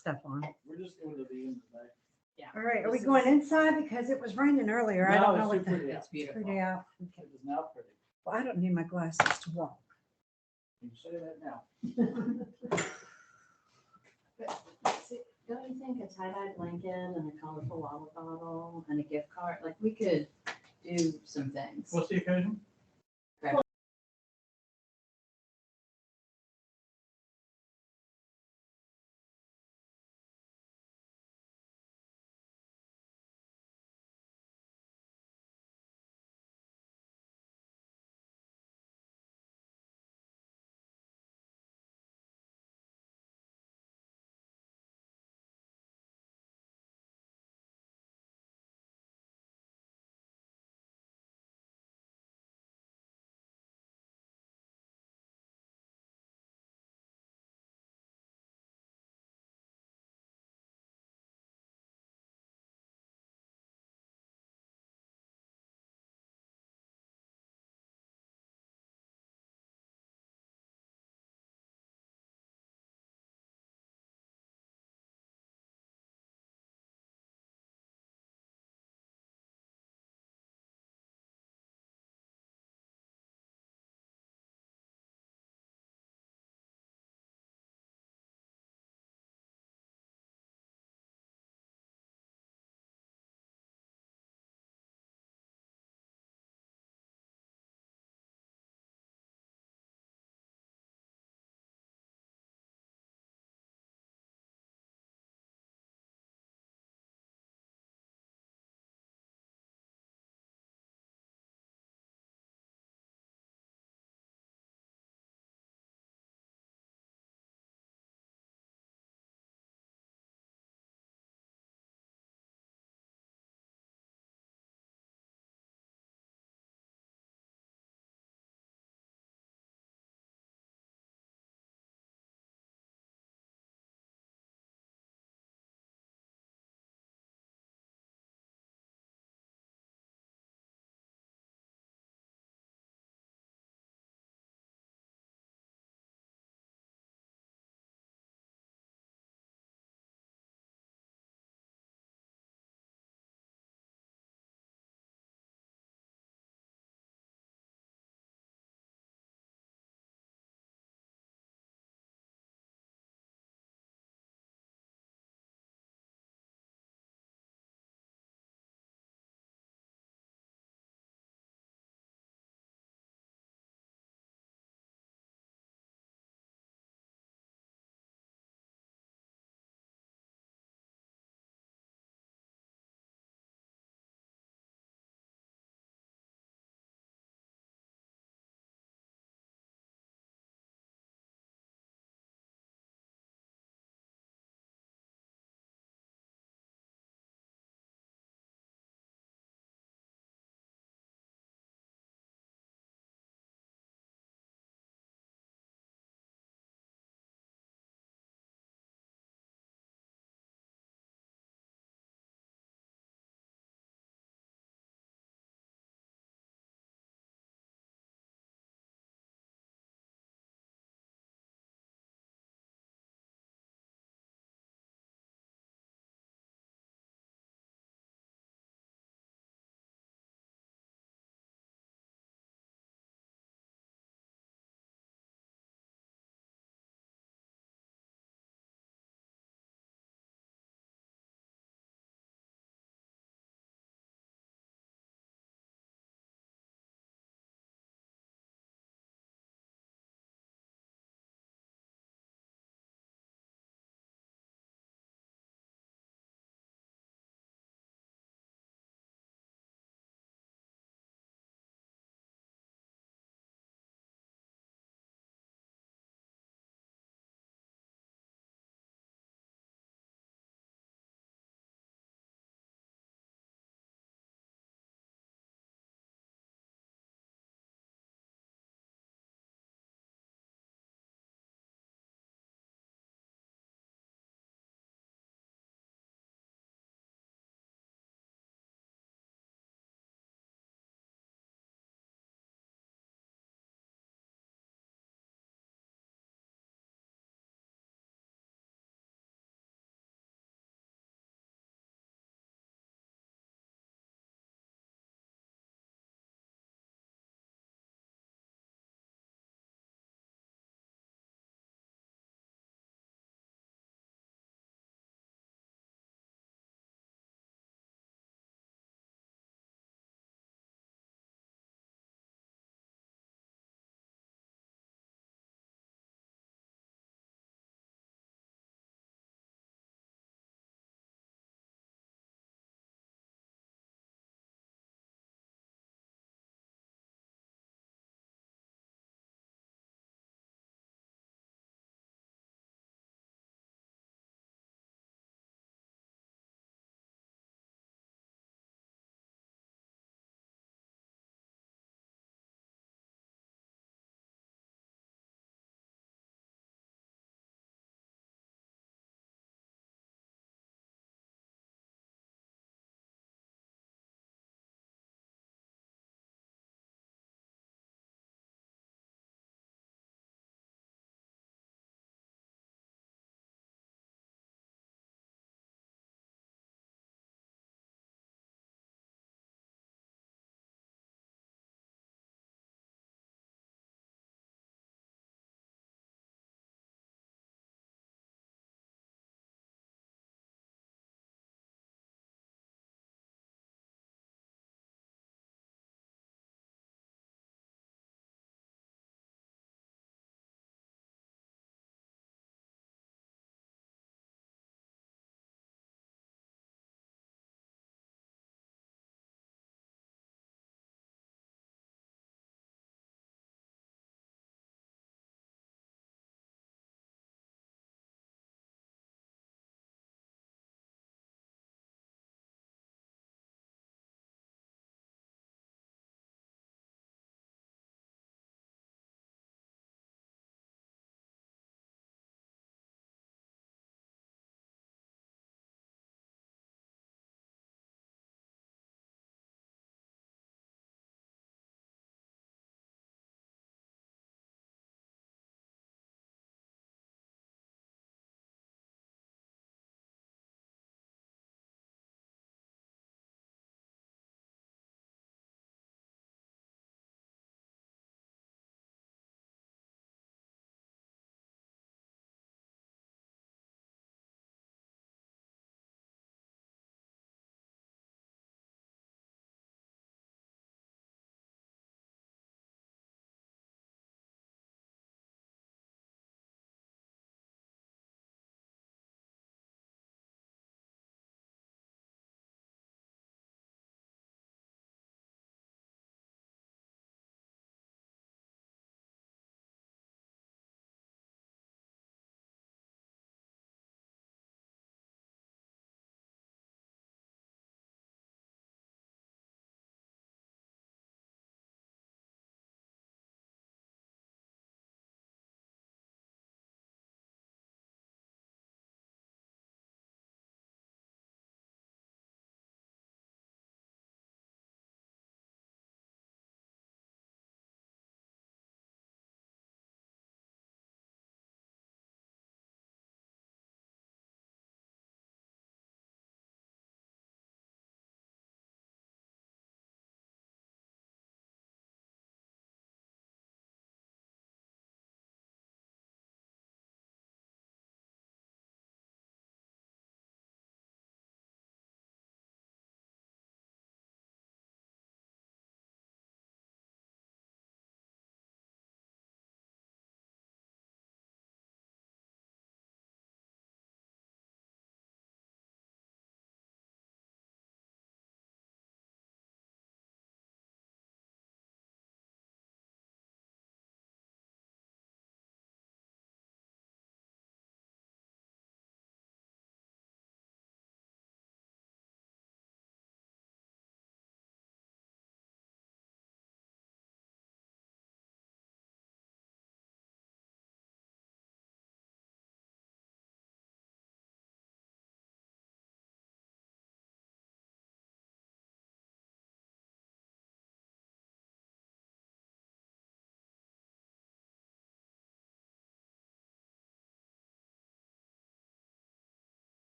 stuff on. We're just going to the end today. All right, are we going inside? Because it was raining earlier. I don't know what the. Pretty out. It's beautiful. Pretty out. Okay. It is now pretty. Well, I don't need my glasses to walk. You say that now. Don't you think a tie-dye blanket and a colorful water bottle and a gift card, like we could do some things. What's the occasion?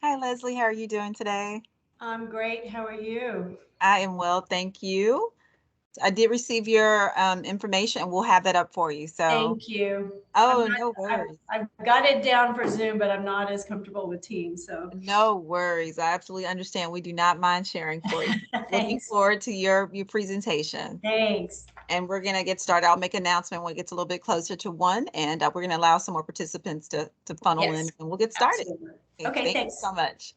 Hi, Leslie. How are you doing today? I'm great. How are you? I am well, thank you. I did receive your information, and we'll have that up for you. So, Thank you. oh, no worries. I've got it down for Zoom, but I'm not as comfortable with Teams. So No worries. I absolutely understand. We do not mind sharing for you. Looking thanks. forward to your presentation. Thanks. And we're gonna get started. I'll make an announcement when it gets a little bit closer to 1, and we're gonna allow some more participants to funnel in, Yes, and we'll get started. absolutely. Okay, Okay, thank you thanks. so much.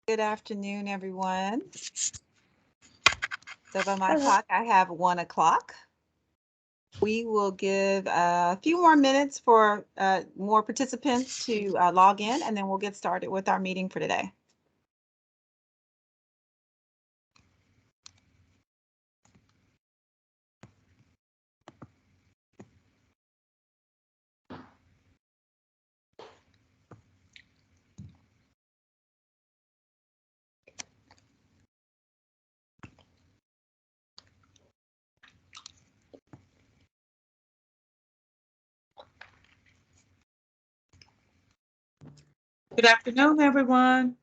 Good afternoon, everyone. So by my Hello. clock, I have 1 o'clock. We will give a few more minutes for more participants to log in, and then we'll get started with our meeting for today. Good afternoon, everyone.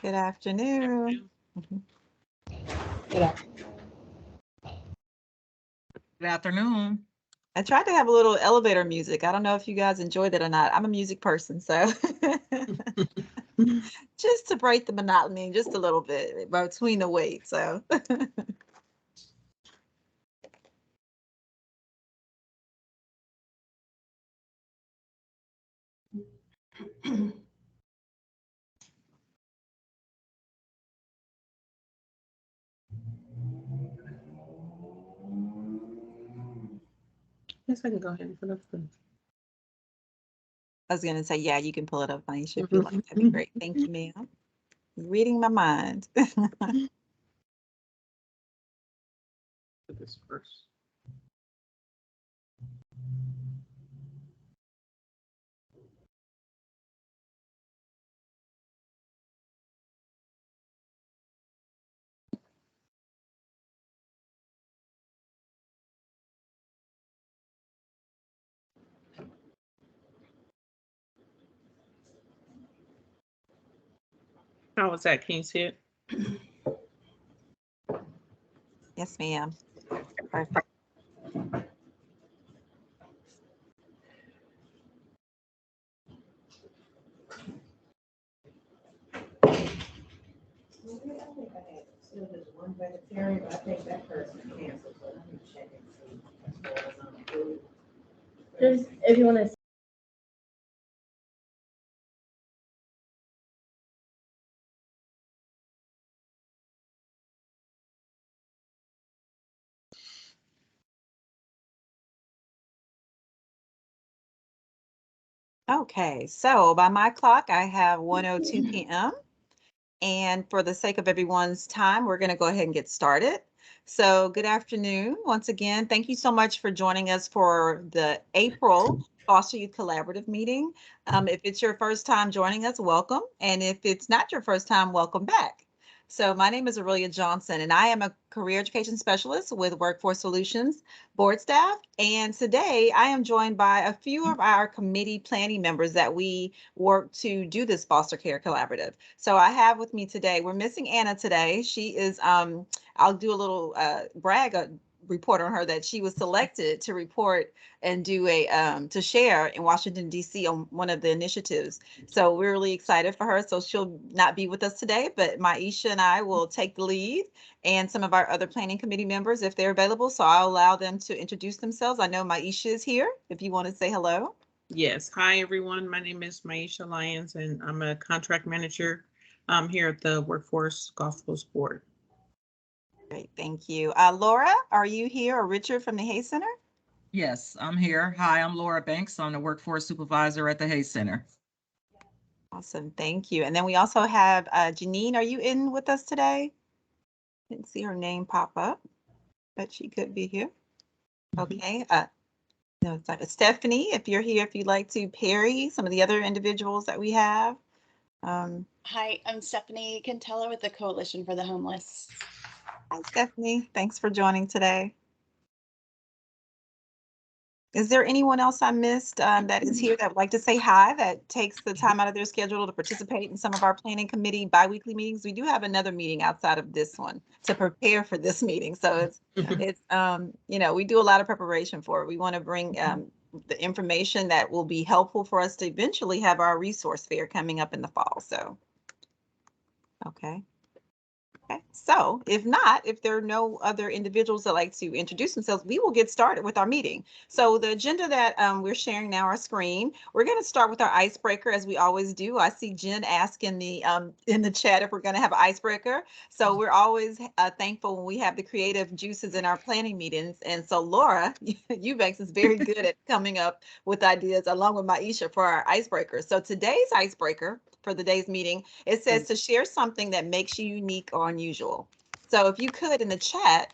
Good afternoon. Good afternoon. I tried to have a little elevator music. I don't know if you guys enjoyed it or not. I'm a music person, so just to break the monotony just a little bit between the wait. So Yes, I can go ahead and put up the. I was gonna say, yeah, you can pull it up, Aisha, if you like. That'd be great. Thank you, ma'am. Reading my mind. Put this first. How was that? Can you see it? Yes, ma'am. Perfect. Still just one vegetarian, but I think that person canceled, but let me check and see. what's on the food. Just if you want to. Okay, so by my clock, I have 1:02 p.m. And for the sake of everyone's time, we're going to go ahead and get started. So good afternoon. Once again, thank you so much for joining us for the April Foster Youth Collaborative meeting. If it's your first time joining us, welcome. And if it's not your first time, welcome back. So my name is Aurelia Johnson, and I am a career education specialist with Workforce Solutions board staff. And today I am joined by a few of our committee planning members that we work to do this foster care collaborative. So I have with me today, we're missing Anna today. She is, I'll do a little brag report on her that she was selected to report and do to share in Washington, D.C. on one of the initiatives. So we're really excited for her. So she'll not be with us today, but Maisha and I will take the lead, and some of our other planning committee members if they're available. So I'll allow them to introduce themselves. I know Maisha is here if you want to say hello. Yes. Hi, everyone. My name is Maisha Lyons, and I'm a contract manager here at the Workforce Gulf Coast Board. Great, thank you. Laura, are you here, or Richard from the Hayes Center? Yes, I'm here. Hi, I'm Laura Banks. I'm the workforce supervisor at the Hayes Center. Awesome, thank you. And then we also have Janine. Are you in with us today? Didn't see her name pop up, but she could be here. Okay. No, it's not. Stephanie, if you're here, if you'd like to, Perry, some of the other individuals that we have. Hi, I'm Stephanie Cantella with the Coalition for the Homeless. Hi, Stephanie. Thanks for joining today. Is there anyone else I missed that is here that would like to say hi, that takes the time out of their schedule to participate in some of our planning committee biweekly meetings? We do have another meeting outside of this one to prepare for this meeting. So it's you know, we do a lot of preparation for it. We want to bring the information that will be helpful for us to eventually have our resource fair coming up in the fall. So, okay. Okay, so if not, if there are no other individuals that like to introduce themselves, we will get started with our meeting. So the agenda that we're sharing now, our screen, we're going to start with our icebreaker as we always do. I see Jen ask in the chat if we're going to have an icebreaker. So we're always thankful when we have the creative juices in our planning meetings. And so Laura Eubanks is very good at coming up with ideas along with Maisha for our icebreaker. So today's icebreaker for the day's meeting, it says to share something that makes you unique or unusual. So if you could in the chat,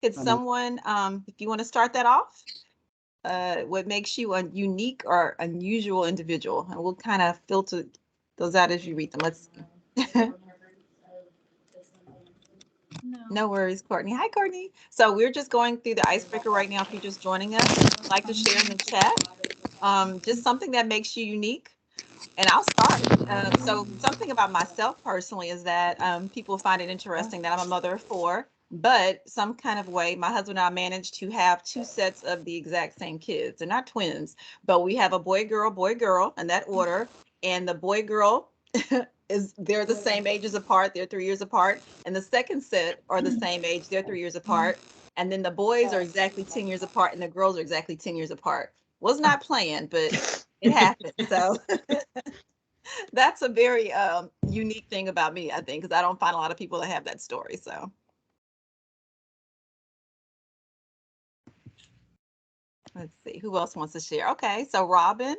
could someone, if you want to start that off, what makes you a unique or unusual individual? And we'll kind of filter those out as you read them. Let's see. No worries, Courtney. Hi, Courtney. So we're just going through the icebreaker right now. If you're just joining us, if you'd like to share in the chat, Just something that makes you unique. And I'll start. So something about myself personally is that people find it interesting that I'm a mother of four, but some kind of way, my husband and I managed to have two sets of the exact same kids. They're not twins, but we have a boy, girl in that order. And the boy, girl they're the same ages apart. They're 3 years apart. And the second set are the same age. They're 3 years apart. And then the boys are exactly 10 years apart and the girls are exactly 10 years apart. Was not planned, but it happened. So that's a very unique thing about me, I think, because I don't find a lot of people that have that story. So let's see who else wants to share. Okay, so Robin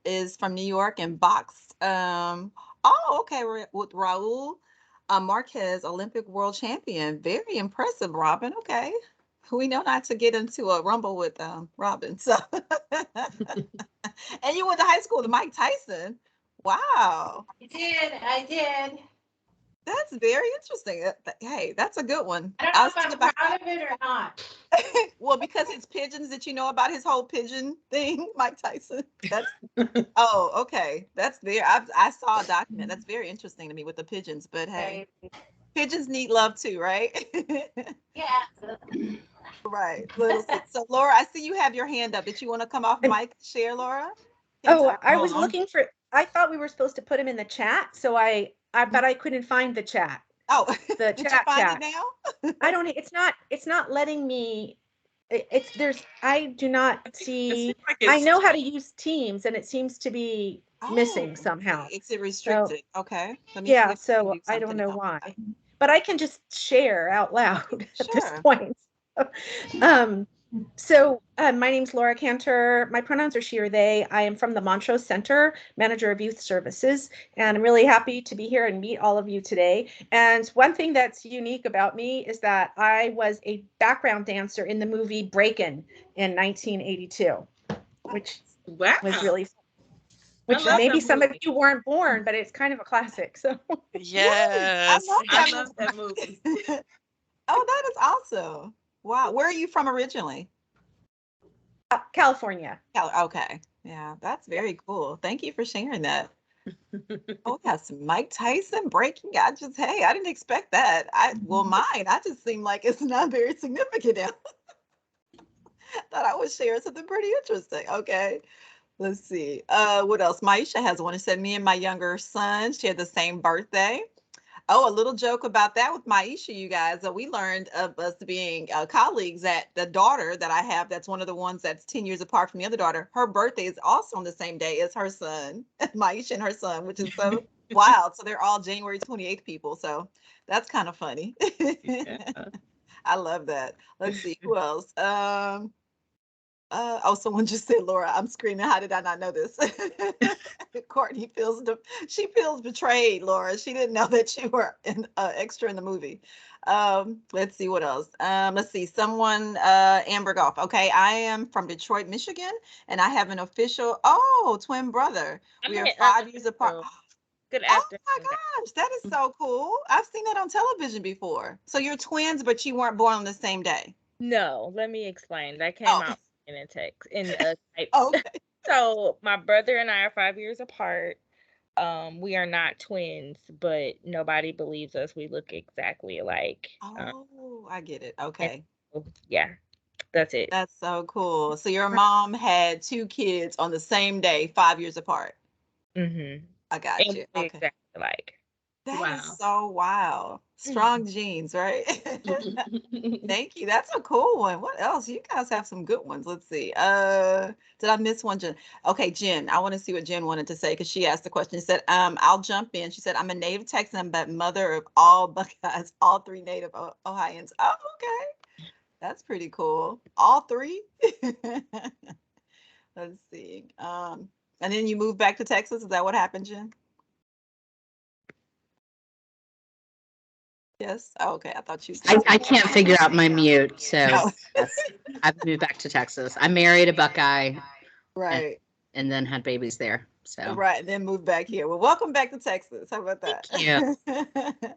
is from New York and boxed. Oh, okay, with Raul Marquez, Olympic world champion. Very impressive, Robin. Okay. We know not to get into a rumble with Robin. So and you went to high school with Mike Tyson. Wow. I did. That's very interesting. Hey, that's a good one. I don't I know was if I'm thinking about, proud of it or not. well, because it's pigeons that you know about his whole pigeon thing, Mike Tyson. That's oh, okay. That's very. I saw a document. That's very interesting to me with the pigeons. But hey, pigeons need love too, right? Yeah. Right. So Laura, I see you have your hand up. Did you want to come off mic, share, Laura? Oh, I was looking for, I thought we were supposed to put him in the chat, so but I couldn't find the chat. Oh, The did you chat find chat. it now? I don't, it's not letting me, I do not see, I know how to use Teams and it seems to be missing somehow. Is it restricted? Okay. Let me see Yeah, if I can so do I don't something know else. why, but I can just share out loud at this Sure. point. So my name's Laura Cantor. My pronouns are she or they. I am from the Montrose Center, manager of youth services, and I'm really happy to be here and meet all of you today. And one thing that's unique about me is that I was a background dancer in the movie Breakin' in 1982, which was really fun. Which maybe some of you weren't born, but it's kind of a classic. So Yes. I love that movie. Oh, that is awesome. Wow. Where are you from originally? California. Okay. Yeah, that's very cool. Thank you for sharing that. Oh, yeah, some Mike Tyson breaking. I didn't expect that. Mine, I just seem like it's not very significant now. Thought I would share something pretty interesting. Okay. Let's see. What else? Maisha has one. It said me and my younger son share the same birthday. Oh, a little joke about that with Maisha, you guys. We learned of us being colleagues that the daughter that I have, that's one of the ones that's 10 years apart from the other daughter, her birthday is also on the same day as her son, Maisha and her son, which is so wild. So they're all January 28th people. So that's kind of funny. Yeah. I love that. Let's see who else. Someone just said, Laura, I'm screaming. How did I not know this? Courtney she feels betrayed, Laura. She didn't know that you were an extra in the movie. Let's see what else. Let's see. Someone, Amber Goff. Okay, I am from Detroit, Michigan, and I have an official, twin brother. We are 5 years apart. Good Oh afternoon. my gosh, that is so cool. I've seen that on television before. So you're twins, but you weren't born on the same day. No, let me explain. That came out in a text in a type. Okay. So my brother and I are 5 years apart. We are not twins, but nobody believes us. We look exactly alike. I get it. Okay. Yeah, that's it. That's so cool. So your mom had two kids on the same day, 5 years apart. Mm-hmm. I got And you. we Okay. exactly alike. That is so wild. Strong genes, right? Thank you. That's a cool one. What else? You guys have some good ones. Let's see. Did I miss one, Jen? Okay, Jen. I want to see what Jen wanted to say because she asked the question. She said, I'll jump in. She said, I'm a native Texan, but mother of all Buckeyes, all three native Ohioans. Oh, okay. That's pretty cool. All three? Let's see. And then you moved back to Texas. Is that what happened, Jen? Yes. Oh, okay. I thought you said I can't figure out my mute, so Oh. yes, I've moved back to Texas. I married a Buckeye right. and then had babies there. So Right. Then moved back here. Well, welcome back to Texas. How about that? Thank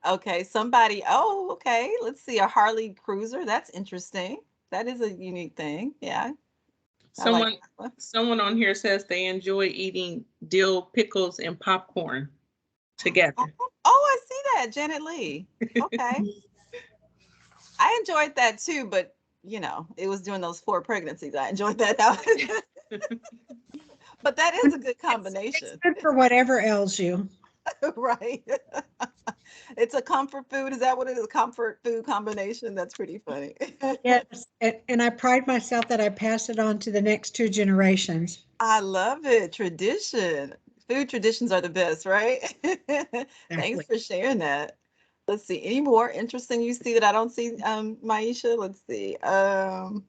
Okay. Somebody. Oh, okay. Let's see. A Harley Cruiser. That's interesting. That is a unique thing. Yeah. I like Someone on here says they enjoy eating dill pickles and popcorn together. Oh, I see that, Janet Lee. Okay. I enjoyed that too, but you know, it was during those 4 pregnancies. I enjoyed that. But that is a good combination. Good for whatever ails you. Right. It's a comfort food. Is that what it is? A comfort food combination? That's pretty funny. Yes, and I pride myself that I pass it on to the next 2 generations. I love it. Tradition. Food traditions are the best, right? Thanks Exactly. for sharing that. Let's see. Any more interesting you see that I don't see, Maisha? Let's see. Oh,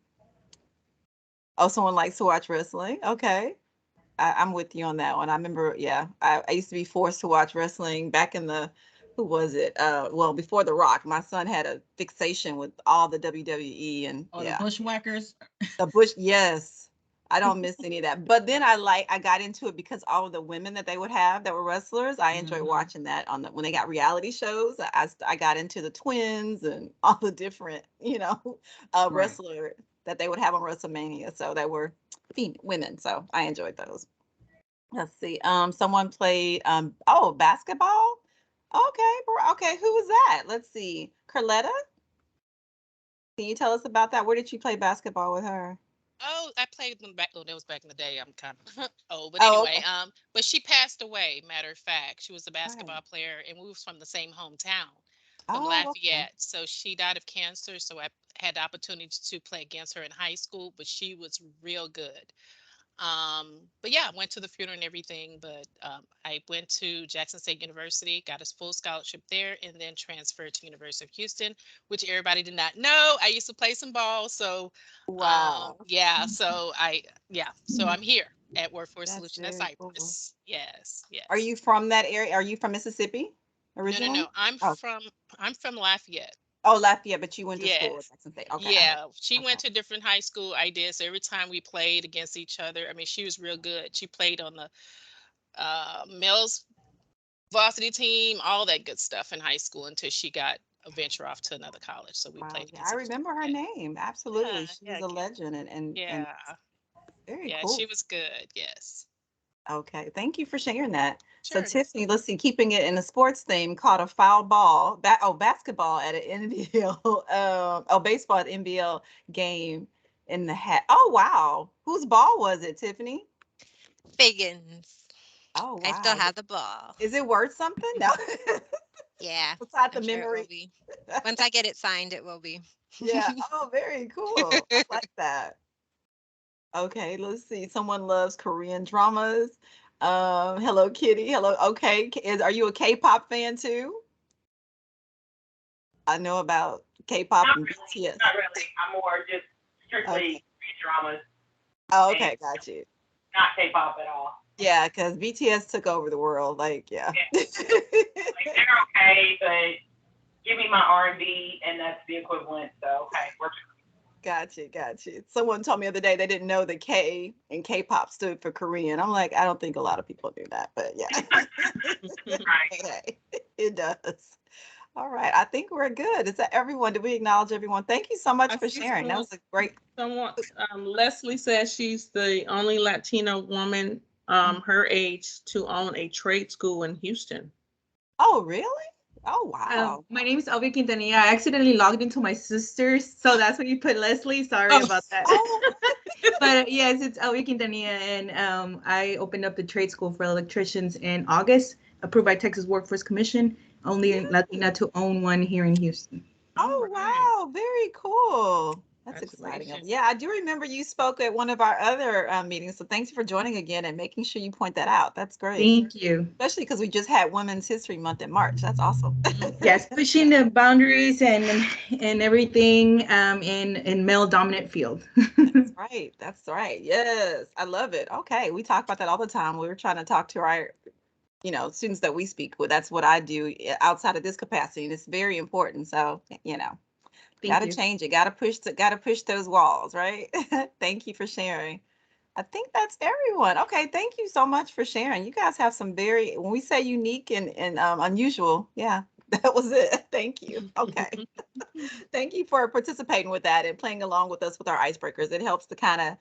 someone likes to watch wrestling. Okay. I'm with you on that one. I remember, yeah, I used to be forced to watch wrestling back in the, who was it? Well, before The Rock. My son had a fixation with all the WWE and Oh, yeah, the Bushwhackers. the Bush. Yes, I don't miss any of that. But then I got into it because all of the women that they would have that were wrestlers. I enjoyed Mhm. watching that on when they got reality shows. I got into the twins and all the different, Right. wrestler that they would have on WrestleMania. So they were women. So I enjoyed those. Let's see. Someone played basketball. Okay, okay. Who was that? Let's see. Carletta, can you tell us about that? Where did you play basketball with her? Oh, I played them back. Oh, that was back in the day. I'm kind of old, but Oh, anyway. okay. But she passed away. Matter of fact, she was a Right. basketball player, and we was from the same hometown, from Oh, okay. Lafayette. So she died of cancer. So I had the opportunity to play against her in high school, but she was real good. But yeah, I went to the funeral and everything, but I went to Jackson State University, got a full scholarship there, and then transferred to University of Houston, which everybody did not know. I used to play some ball, so Wow. yeah, so I'm here at Workforce That's Solution at very cool. Cypress. Yes, Are yes. you from that area? Are you from Mississippi No, originally? Oh, I'm from Lafayette. oh, Lafayette, but you went to school at Yes. Jackson State. Okay, I heard. Yeah, she Okay. went to different high school. I did. So every time we played against each other, I mean, she was real good. She played on the males varsity team, all that good stuff in high school until she got a venture off to another college. So we Wow. played Yeah, I against each remember her other. name. Yeah, Absolutely. She was yeah, a legend and yeah, very yeah. cool. She was good. Yes. Okay, thank you for sharing that. So Sure. Tiffany, let's see, keeping it in the sports theme, caught a foul ball, basketball at an NBL, baseball at NBL game in the hat. Oh, wow. Whose ball was it, Tiffany? Fagans. Oh, I still wow. have the ball. Is it worth something? No. Yeah, Besides the I'm sure it will memory. be. Once I get it signed, it will be. Yeah. Oh, very cool. I like that. Okay, let's see. Someone loves Korean dramas. Hello Kitty. Hello. Okay. Are you a K-pop fan too? I know about K-pop Not and really. BTS. Not really. I'm more just strictly Okay. dramas, Oh, okay, got you. not K-pop at all. Yeah, because BTS took over the world. Like, yeah. Like, they're okay, but give me my R&B, and that's the equivalent. So, hey, we're Got you. Someone told me the other day they didn't know the K in K-pop stood for Korean. I'm like, I don't think a lot of people knew that, but yeah. right. It does. All right, I think we're good. Is that everyone? Did we acknowledge everyone? Thank you so much I for see sharing. That was a great. Someone, Leslie says she's the only Latina woman her age to own a trade school in Houston. Oh, really? Oh, wow. My name is Elvia Quintanilla. I accidentally logged into my sister's, so that's when you put Leslie. Sorry about that. But yes, it's Elvia Quintanilla, and I opened up the trade school for electricians in August, approved by Texas Workforce Commission. Only Latina to own one here in Houston. Oh, wow. Very cool. That's exciting. Yeah, I do remember you spoke at one of our other meetings. So thanks for joining again and making sure you point that out. That's great. Thank you. Especially because we just had Women's History Month in March. That's awesome. Yes, pushing the boundaries and everything in male dominant field. That's right. That's right. Yes, I love it. Okay, we talk about that all the time. We were trying to talk to our students that we speak with. That's what I do outside of this capacity, and it's very important. So got to change it. Got to push those walls, right? Thank you for sharing. I think that's everyone. Okay, thank you so much for sharing. You guys have some when we say unique and unusual, yeah, That was it. Thank you. Okay. Thank you for participating with that and playing along with us with our icebreakers. It helps to kind of,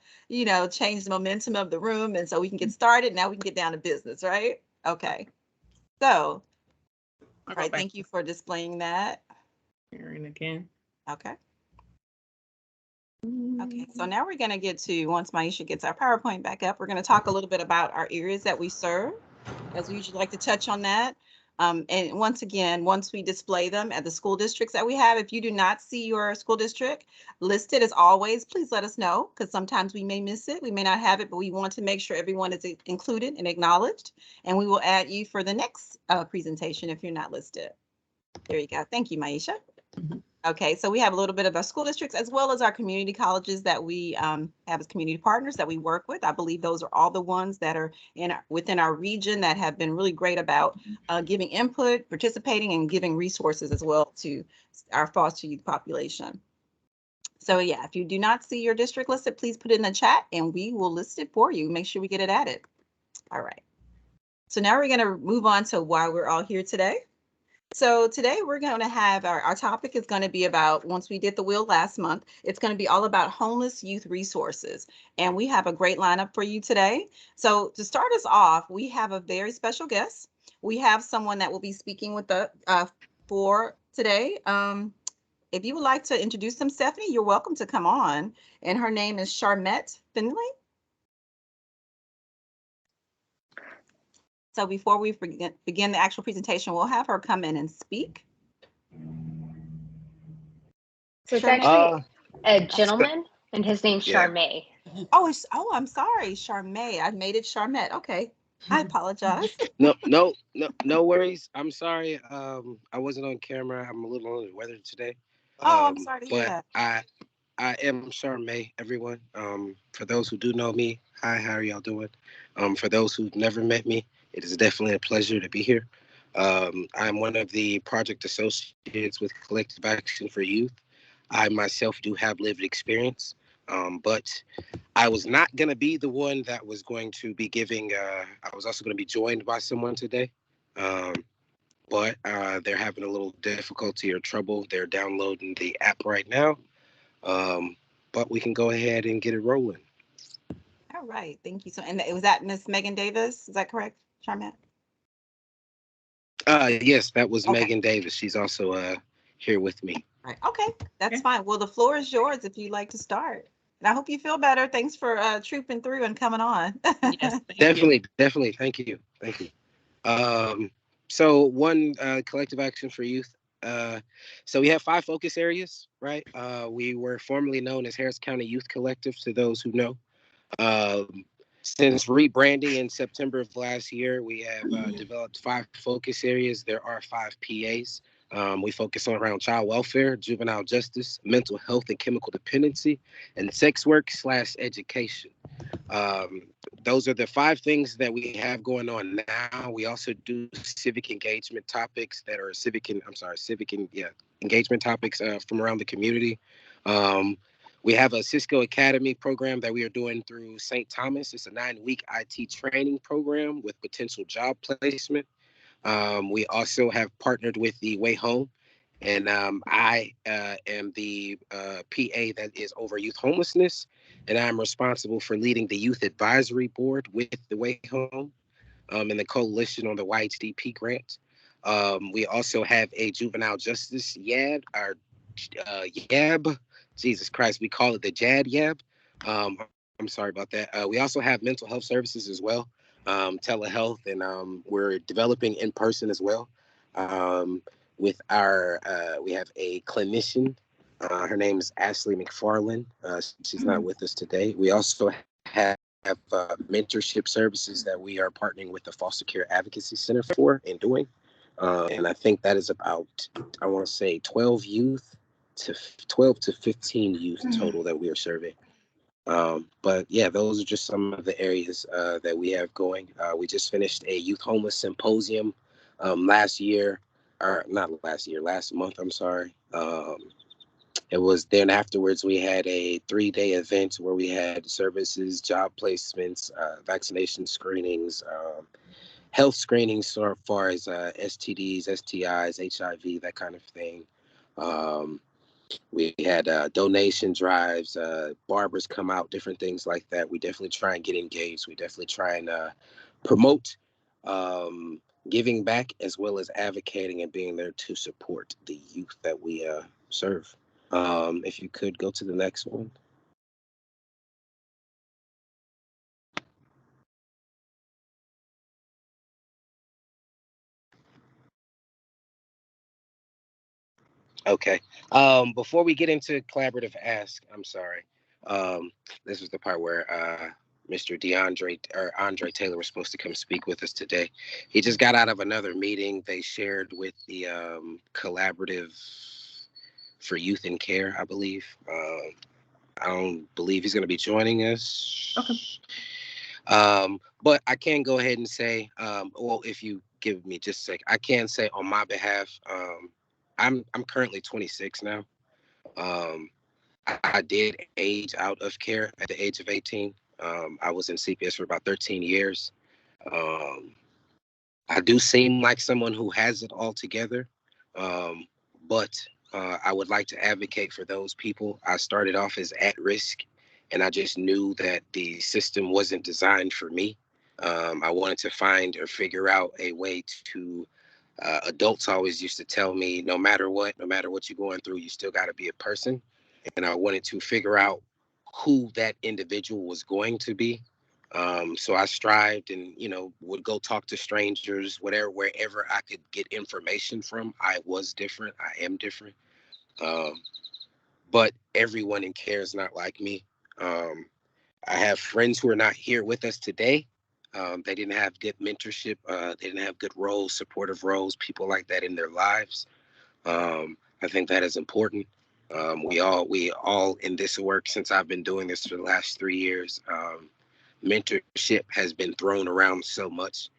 change the momentum of the room. And so we can get started. Now we can get down to business, right? Okay. So, all right. Thank you for displaying that. Sharing again. Okay. Okay, so now we're going to get to, once Maisha gets our PowerPoint back up, we're going to talk a little bit about our areas that we serve, as we usually like to touch on that. And once again, once we display them at the school districts that we have, if you do not see your school district listed as always, please let us know, because sometimes we may miss it. We may not have it, but we want to make sure everyone is included and acknowledged. And we will add you for the next presentation if you're not listed. There you go. Thank you, Maisha. Okay, so we have a little bit of our school districts as well as our community colleges that we have as community partners that we work with. I believe those are all the ones that are within our region that have been really great about giving input, participating, and giving resources as well to our foster youth population. So yeah, if you do not see your district listed, please put it in the chat and we will list it for you. Make sure we get it added. All right. So now we're going to move on to why we're all here today. So today we're going to have our topic is going to be about, once we did the wheel last month, it's going to be all about homeless youth resources. And we have a great lineup for you today. So to start us off, we have a very special guest. We have someone that will be speaking with the for today. If you would like to introduce them, Stephanie, you're welcome to come on. And her name is Charmette Finley. So before we begin the actual presentation, we'll have her come in and speak. So it's actually a gentleman, and his name's Charmé. Oh, I'm sorry, Charmé. I made it Charmette. Okay, I apologize. No worries. I'm sorry. I wasn't on camera. I'm a little under the weather today. Oh, I'm sorry to hear that. I am Charmé, everyone. For those who do know me, hi, how are y'all doing? For those who've never met me, it is definitely a pleasure to be here. I'm one of the project associates with Collective Action for Youth. I myself do have lived experience, but I was not going to be the one that was going to be giving, I was also going to be joined by someone today, but they're having a little difficulty or trouble. They're downloading the app right now, but we can go ahead and get it rolling. All right, thank you. So, and was that Miss Megan Davis? Is that correct, Charmette? Yes, that was Megan Davis. She's also here with me. Right. Okay, that's fine. Well, the floor is yours if you'd like to start. And I hope you feel better. Thanks for trooping through and coming on. Yes, definitely. Thank you. So one Collective Action for Youth. So we have 5 focus areas, right? We were formerly known as Harris County Youth Collective, to those who know. Since rebranding in September of last year, we have developed 5 focus areas. There are 5 PAs. We focus on around child welfare, juvenile justice, mental health and chemical dependency, and sex work / education. Those are the 5 things that we have going on now. We also do civic engagement topics that are engagement topics from around the community. We have a Cisco Academy program that we are doing through St. Thomas. It's a 9-week IT training program with potential job placement. We also have partnered with the Way Home, and I am the PA that is over youth homelessness, and I'm responsible for leading the youth advisory board with the Way Home and the coalition on the YHDP grant. We also have a juvenile justice YAB, our YAB. Jesus Christ, we call it the YAB. I'm sorry about that. We also have mental health services as well. Telehealth, and we're developing in person as well. With our, we have a clinician. Her name is Ashley McFarland. She's not with us today. We also have mentorship services that we are partnering with the Foster Care Advocacy Center for and doing. And I think that is about, I want to say 12 to 15 youth total that we are serving. But yeah, those are just some of the areas that we have going. We just finished a youth homeless symposium last month, I'm sorry. It was then afterwards we had a 3-day event where we had services, job placements, vaccination screenings, health screenings so far as STDs, STIs, HIV, that kind of thing. We had donation drives, barbers come out, different things like that. We definitely try and get engaged. We definitely try and promote giving back as well as advocating and being there to support the youth that we serve. If you could go to the next one. Okay. Before we get into collaborative ask, I'm sorry. This was the part where Mr. Andre Taylor was supposed to come speak with us today. He just got out of another meeting they shared with the collaborative for youth in care, I believe. I don't believe he's going to be joining us. Okay. But I can go ahead and say, well, if you give me just a sec, I can say on my behalf, I'm currently 26 now. I did age out of care at the age of 18. I was in CPS for about 13 years. I do seem like someone who has it all together, but I would like to advocate for those people. I started off as at risk, and I just knew that the system wasn't designed for me. I wanted to find or figure out a way to adults always used to tell me, no matter what you're going through, you still got to be a person. And I wanted to figure out who that individual was going to be. So I strived and, would go talk to strangers, wherever I could get information from. I was different. I am different. But everyone in care is not like me. I have friends who are not here with us today. They didn't have good mentorship. They didn't have good roles, supportive roles, people like that in their lives. I think that is important. We all in this work, since I've been doing this for the last 3 years, mentorship has been thrown around so much.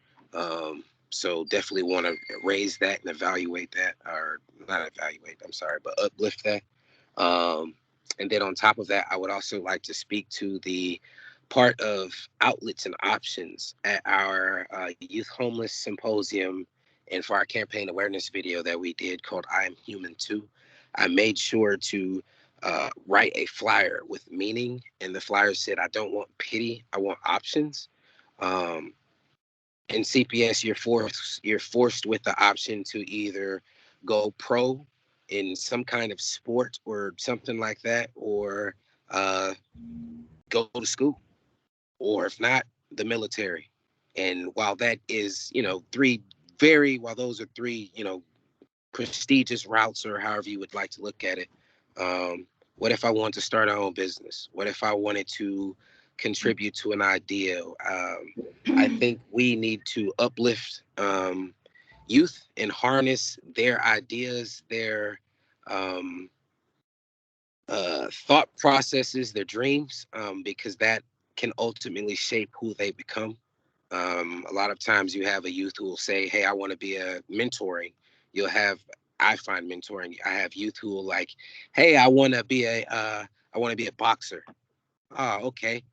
So definitely want to raise that and evaluate that, or not evaluate, I'm sorry, but uplift that. And then on top of that, I would also like to speak to the part of outlets and options at our Youth Homeless Symposium and for our campaign awareness video that we did called I Am Human Too. I made sure to write a flyer with meaning, and the flyer said, I don't want pity, I want options. In CPS, you're forced with the option to either go pro in some kind of sport or something like that, or go to school, or if not, the military. And while that is, while those are three, prestigious routes, or however you would like to look at it, what if I wanted to start our own business? What if I wanted to contribute to an idea? I think we need to uplift youth and harness their ideas, their thought processes, their dreams, because that can ultimately shape who they become. A lot of times you have a youth who will say, hey, I want to be a mentoring. I find mentoring, I have youth who will like, hey, I want to be a boxer. Oh, okay.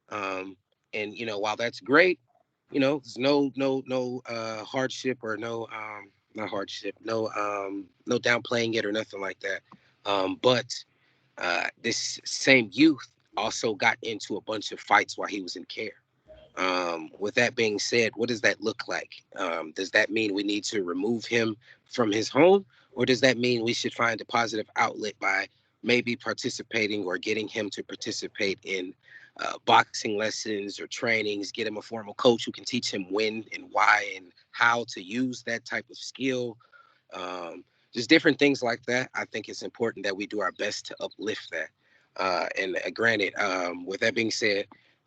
And while that's great, there's no hardship, or not hardship, no downplaying it or nothing like that. But this same youth also got into a bunch of fights while he was in care. With that being said, what does that look like? Does that mean we need to remove him from his home? Or does that mean we should find a positive outlet by maybe participating or getting him to participate in boxing lessons or trainings, get him a formal coach who can teach him when and why and how to use that type of skill? Just different things like that. I think it's important that we do our best to uplift that. And granted, with that being said,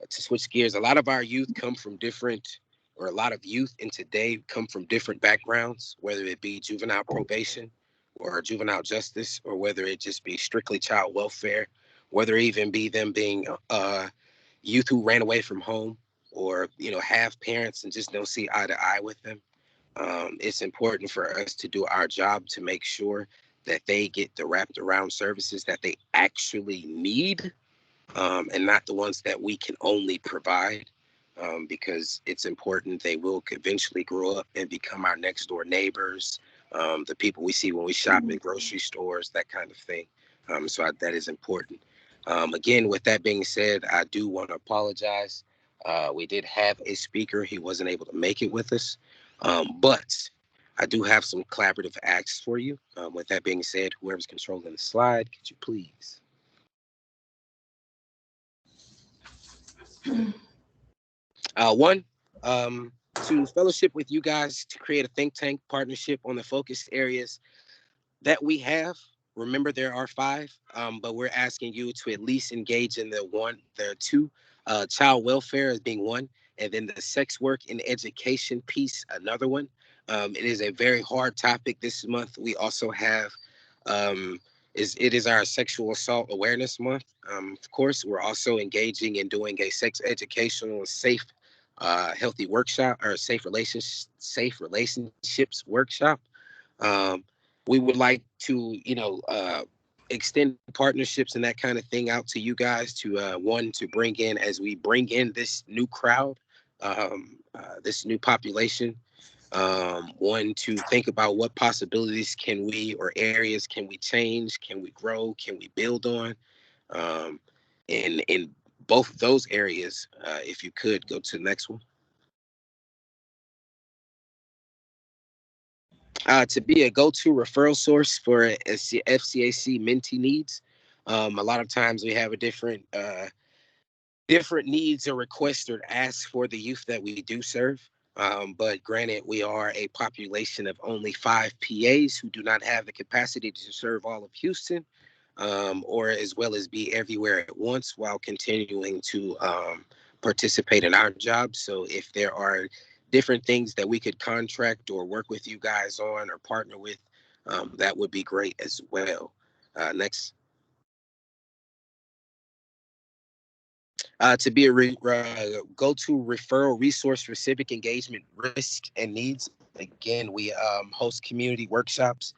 to switch gears, a lot of our youth come from a lot of youth in today come from different backgrounds, whether it be juvenile probation or juvenile justice, or whether it just be strictly child welfare, whether it even be them being youth who ran away from home, or, have parents and just don't see eye to eye with them. It's important for us to do our job to make sure that they get the wrapped around services that they actually need, and not the ones that we can only provide. because it's important. They will eventually grow up and become our next door neighbors, the people we see when we shop in grocery stores, that kind of thing. That is important. Again, with that being said, I do want to apologize. We did have a speaker. He wasn't able to make it with us, but I do have some collaborative acts for you. With that being said, whoever's controlling the slide, could you please? One, to fellowship with you guys to create a think tank partnership on the focus areas that we have. Remember, there are 5, but we're asking you to at least engage in the 2, child welfare as being 1, and then the sex work and education piece, another one. It is a very hard topic this month. We also have, it is our Sexual Assault Awareness Month. Of course, we're also engaging in doing a sex educational, safe, healthy workshop, or safe relationships workshop. We would like to, extend partnerships and that kind of thing out to you guys to, one, to bring in, as we bring in this new crowd, this new population, one, to think about what possibilities can we, or areas can we change, can we grow, can we build on, in both of those areas. If you could go to the next one. To be a go-to referral source for FCAC mentee needs. A lot of times we have a different needs or requests or asks for the youth that we do serve. But granted, we are a population of only 5 PAs who do not have the capacity to serve all of Houston, or as well as be everywhere at once while continuing to participate in our jobs. So if there are different things that we could contract or work with you guys on or partner with, that would be great as well. Next. To be a go-to referral resource for civic engagement, risk, and needs. Again, we host community workshops.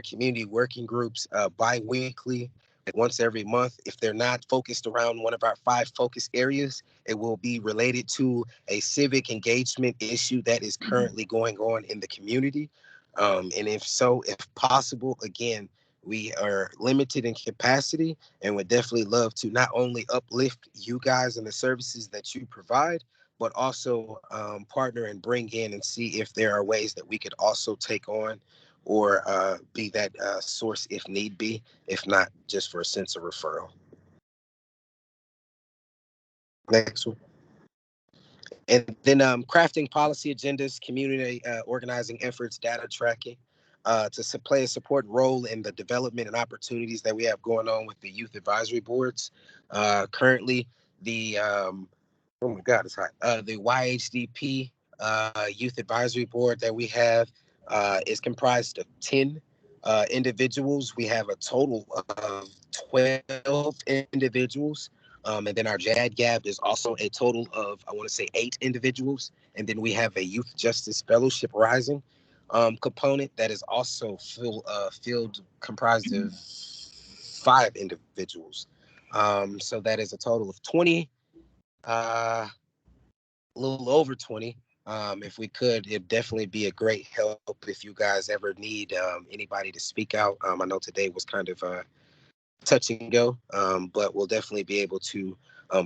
Community working groups bi-weekly, once every month. If they're not focused around one of our 5 focus areas, it will be related to a civic engagement issue that is currently going on in the community. And if possible, again, we are limited in capacity and would definitely love to not only uplift you guys and the services that you provide, but also partner and bring in and see if there are ways that we could also take on or be that source if need be, if not just for a sense of referral. Next one. And then crafting policy agendas, community organizing efforts, data tracking, to play a support role in the development and opportunities that we have going on with the youth advisory boards. Currently, the oh my God, it's hot. The YHDP youth advisory board that we have is comprised of 10 individuals. We have a total of 12 individuals. And then our JADGAB is also a total of, I want to say, 8 individuals. And then we have a Youth Justice Fellowship Rising component that is also field comprised of 5 individuals. So that is a total of 20, a little over 20. If we could, it'd definitely be a great help if you guys ever need anybody to speak out. I know today was kind of touch and go, but we'll definitely be able to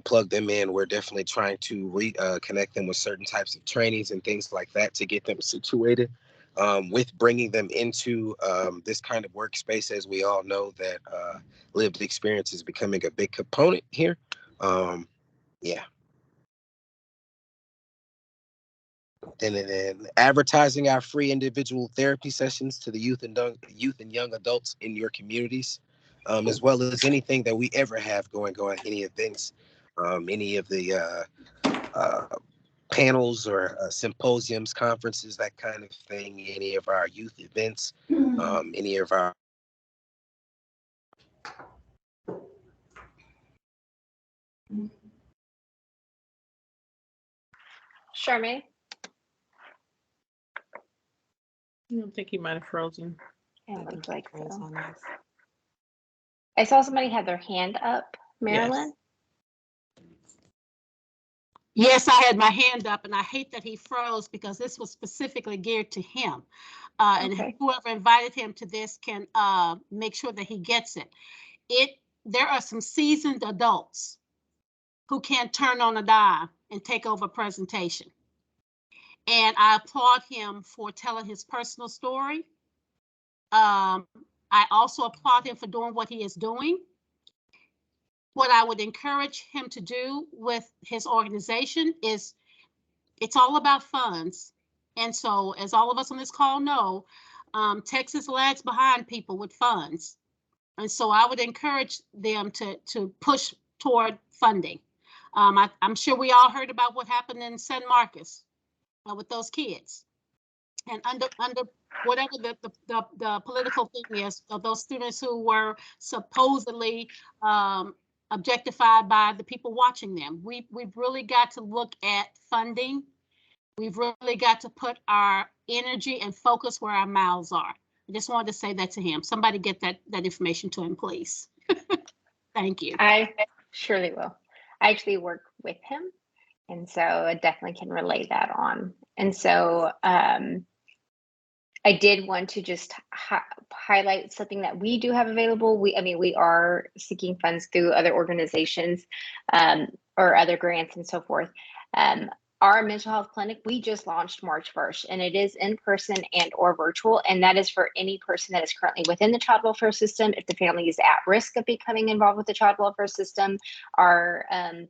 plug them in. We're definitely trying to connect them with certain types of trainings and things like that to get them situated with bringing them into this kind of workspace. As we all know that lived experience is becoming a big component here. Yeah. Then advertising our free individual therapy sessions to the youth and young adults in your communities, as well as anything that we ever have going on, any events, any of the panels or symposiums, conferences, that kind of thing, any of our youth events, any of our Charmaine? I don't think he might have frozen. It looks like so. I saw somebody had their hand up. Marilyn? Yes, I had my hand up and I hate that he froze because this was specifically geared to him. And Okay. whoever invited him to this can make sure that he gets it. There are some seasoned adults who can't turn on a dime and take over a presentation. And I applaud him for telling his personal story. I also applaud him for doing what he is doing. What I would encourage him to do with his organization is it's all about funds. And so, as all of us on this call know, Texas lags behind people with funds. And so I would encourage them to push toward funding. I'm sure we all heard about what happened in San Marcos with those kids. And under whatever the political thing is, of those students who were supposedly objectified by the people watching them. We've really got to look at funding. We've really got to put our energy and focus where our mouths are. I just wanted to say that to him. Somebody get that information to him, please. Thank you. I surely will. I actually work with him, and so I definitely can relay that on. And so I did want to just highlight something that we do have available. We are seeking funds through other organizations or other grants and so forth. Our mental health clinic, we just launched March 1st, and it is in person and or virtual. And that is for any person that is currently within the child welfare system. If the family is at risk of becoming involved with the child welfare system, our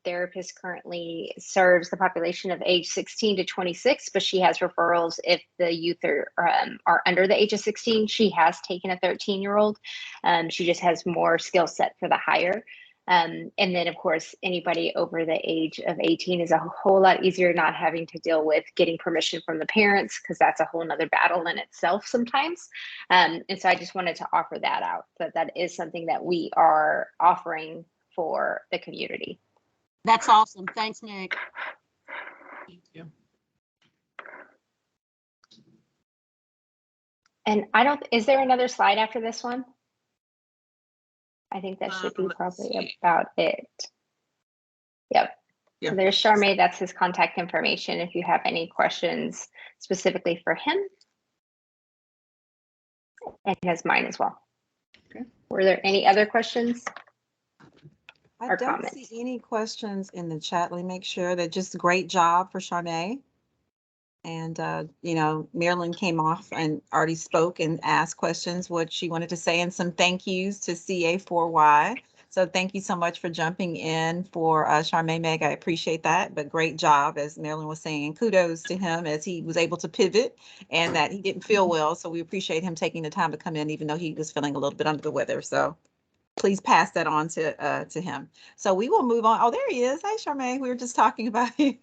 therapist currently serves the population of age 16 to 26, but she has referrals if the youth are under the age of 16. She has taken a 13-year-old. She just has more skill set for the higher. And then, of course, anybody over the age of 18 is a whole lot easier not having to deal with getting permission from the parents, because that's a whole nother battle in itself sometimes. And so I just wanted to offer that out, that is something that we are offering for the community. That's awesome. Thanks, Meg. Thank you. And is there another slide after this one? I think that should be probably about it. Yep. Yeah. So there's Charmaine, that's his contact information if you have any questions specifically for him. And he has mine as well. Okay. Were there any other questions? I don't comments? see any questions in the chat. Let me make sure that just a great job for Charmaine. And, Marilyn came off and already spoke and asked questions, what she wanted to say, and some thank yous to CA4Y. So thank you so much for jumping in for Charmaine, Meg. I appreciate that, but great job, as Marilyn was saying. Kudos to him as he was able to pivot and that he didn't feel well. So we appreciate him taking the time to come in, even though he was feeling a little bit under the weather. So please pass that on to him. So we will move on. Oh, there he is. Hey, Charmaine, we were just talking about you.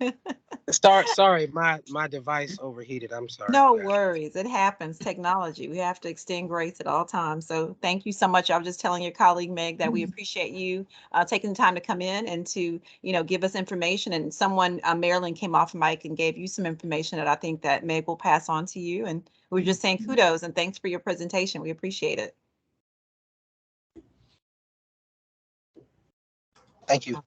Sorry, my device overheated. I'm sorry. No worries. It happens. Technology. We have to extend grace at all times. So thank you so much. I was just telling your colleague, Meg, that we appreciate you taking the time to come in and to, give us information. And someone, Marilyn, came off mic and gave you some information that I think that Meg will pass on to you. And we were just saying kudos and thanks for your presentation. We appreciate it. Thank you.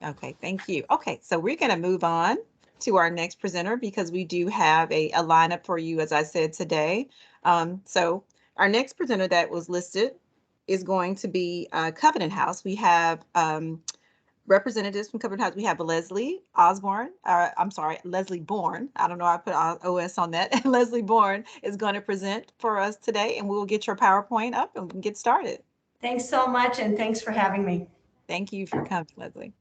Okay, thank you. Okay, so we're going to move on to our next presenter because we do have a lineup for you, as I said today. So our next presenter that was listed is going to be Covenant House. We have representatives from Covenant House. We have Leslie Bourne. I don't know, I put OS on that. Leslie Bourne is going to present for us today, and we will get your PowerPoint up and we can get started. Thanks so much, and thanks for having me. Thank you for coming, Leslie.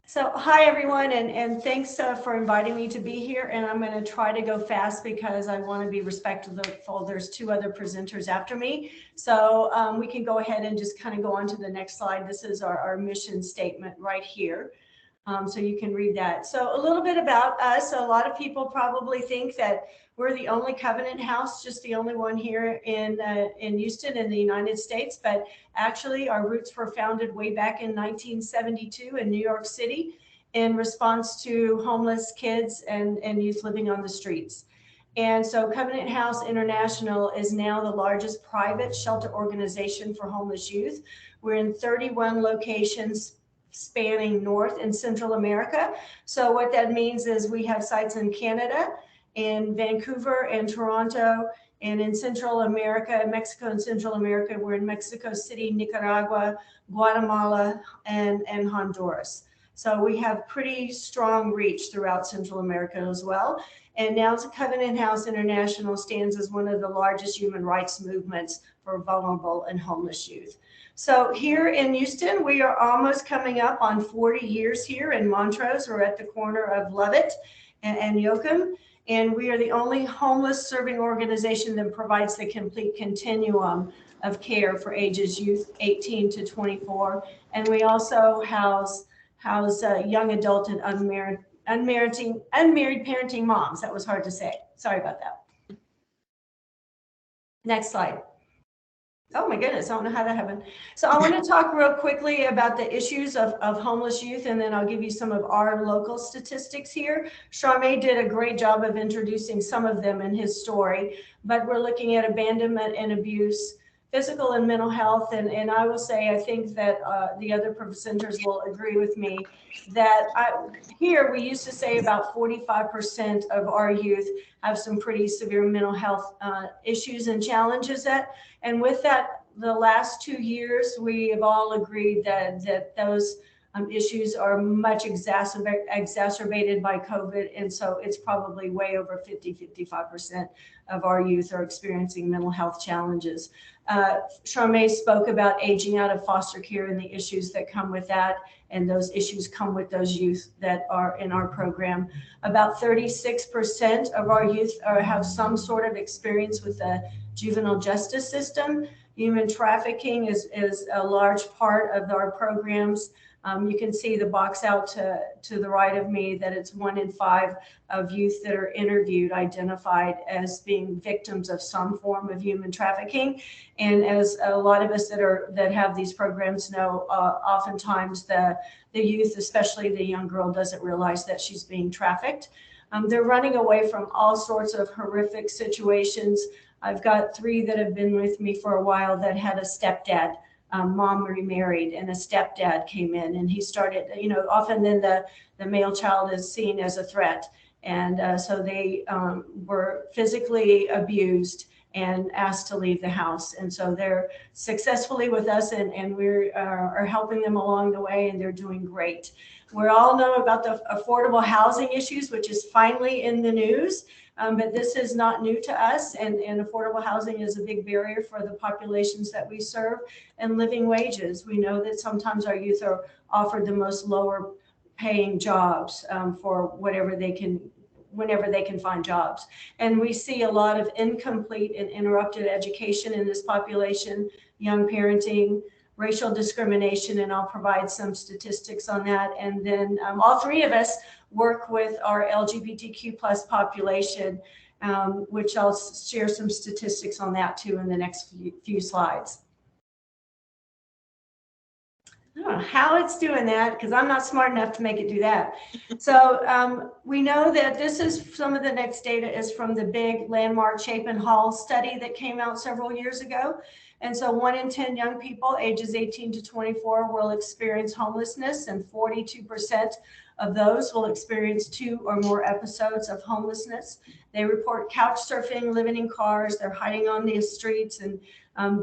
So hi, everyone, and thanks for inviting me to be here. And I'm going to try to go fast because I want to be respectful. There's two other presenters after me. So we can go ahead and just kind of go on to the next slide. This is our mission statement right here. So you can read that. So a little bit about us. A lot of people probably think that we're the only Covenant House, just the only one here in Houston in the United States. But actually, our roots were founded way back in 1972 in New York City in response to homeless kids and youth living on the streets. And so Covenant House International is now the largest private shelter organization for homeless youth. We're in 31 locations spanning North and Central America. So what that means is we have sites in Canada, in Vancouver and Toronto, and in Central America, Mexico and Central America, we're in Mexico City, Nicaragua, Guatemala, and Honduras. So we have pretty strong reach throughout Central America as well. And now Covenant House International stands as one of the largest human rights movements for vulnerable and homeless youth. So here in Houston, we are almost coming up on 40 years here in Montrose. We're at the corner of Lovett and Yoakum. And we are the only homeless serving organization that provides the complete continuum of care for ages youth 18 to 24. And we also house young adult and unmarried parenting moms. That was hard to say. Sorry about that. Next slide. Oh my goodness, I don't know how that happened. So I want to talk real quickly about the issues of homeless youth, and then I'll give you some of our local statistics here. Charmaine did a great job of introducing some of them in his story, but we're looking at abandonment and abuse, physical and mental health, and I will say, I think that the other presenters will agree with me that here we used to say about 45% of our youth have some pretty severe mental health issues and challenges and with that, the last 2 years, we have all agreed that those issues are much exacerbated by COVID. And so it's probably way over 55% of our youth are experiencing mental health challenges. Charmaine spoke about aging out of foster care and the issues that come with that. And those issues come with those youth that are in our program. About 36% of our youth have some sort of experience with the juvenile justice system. Human trafficking is a large part of our programs. You can see the box out to the right of me that it's 1 in 5 of youth that are interviewed identified as being victims of some form of human trafficking. And as a lot of us that have these programs know, oftentimes the youth, especially the young girl, doesn't realize that she's being trafficked. They're running away from all sorts of horrific situations. I've got 3 that have been with me for a while that had a stepdad. Mom remarried and a stepdad came in and he started, often then the male child is seen as a threat. And so they were physically abused and asked to leave the house. And so they're successfully with us and we are helping them along the way and they're doing great. We all know about the affordable housing issues, which is finally in the news. But this is not new to us, and affordable housing is a big barrier for the populations that we serve, and living wages. We know that sometimes our youth are offered the most lower paying jobs for whenever they can find jobs. And we see a lot of incomplete and interrupted education in this population, young parenting, racial discrimination, and I'll provide some statistics on that. And then all 3 of us work with our LGBTQ+ population, which I'll share some statistics on that too in the next few slides. I don't know how it's doing that because I'm not smart enough to make it do that. So we know that this is some of the next data is from the big landmark Chapin Hall study that came out several years ago. And so 1 in 10 young people ages 18 to 24 will experience homelessness, and 42% of those will experience 2 or more episodes of homelessness. They report couch surfing, living in cars, they're hiding on the streets, and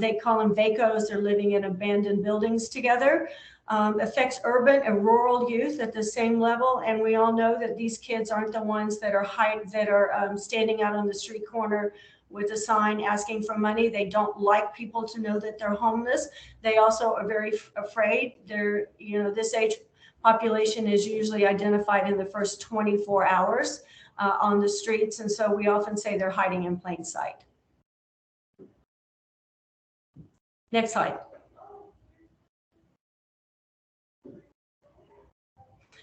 they call them VACOs, they're living in abandoned buildings together. Affects urban and rural youth at the same level, and we all know that these kids aren't the ones that are standing out on the street corner with a sign asking for money. They don't like people to know that they're homeless. They also are very afraid. This age population is usually identified in the first 24 hours on the streets. And so we often say they're hiding in plain sight. Next slide.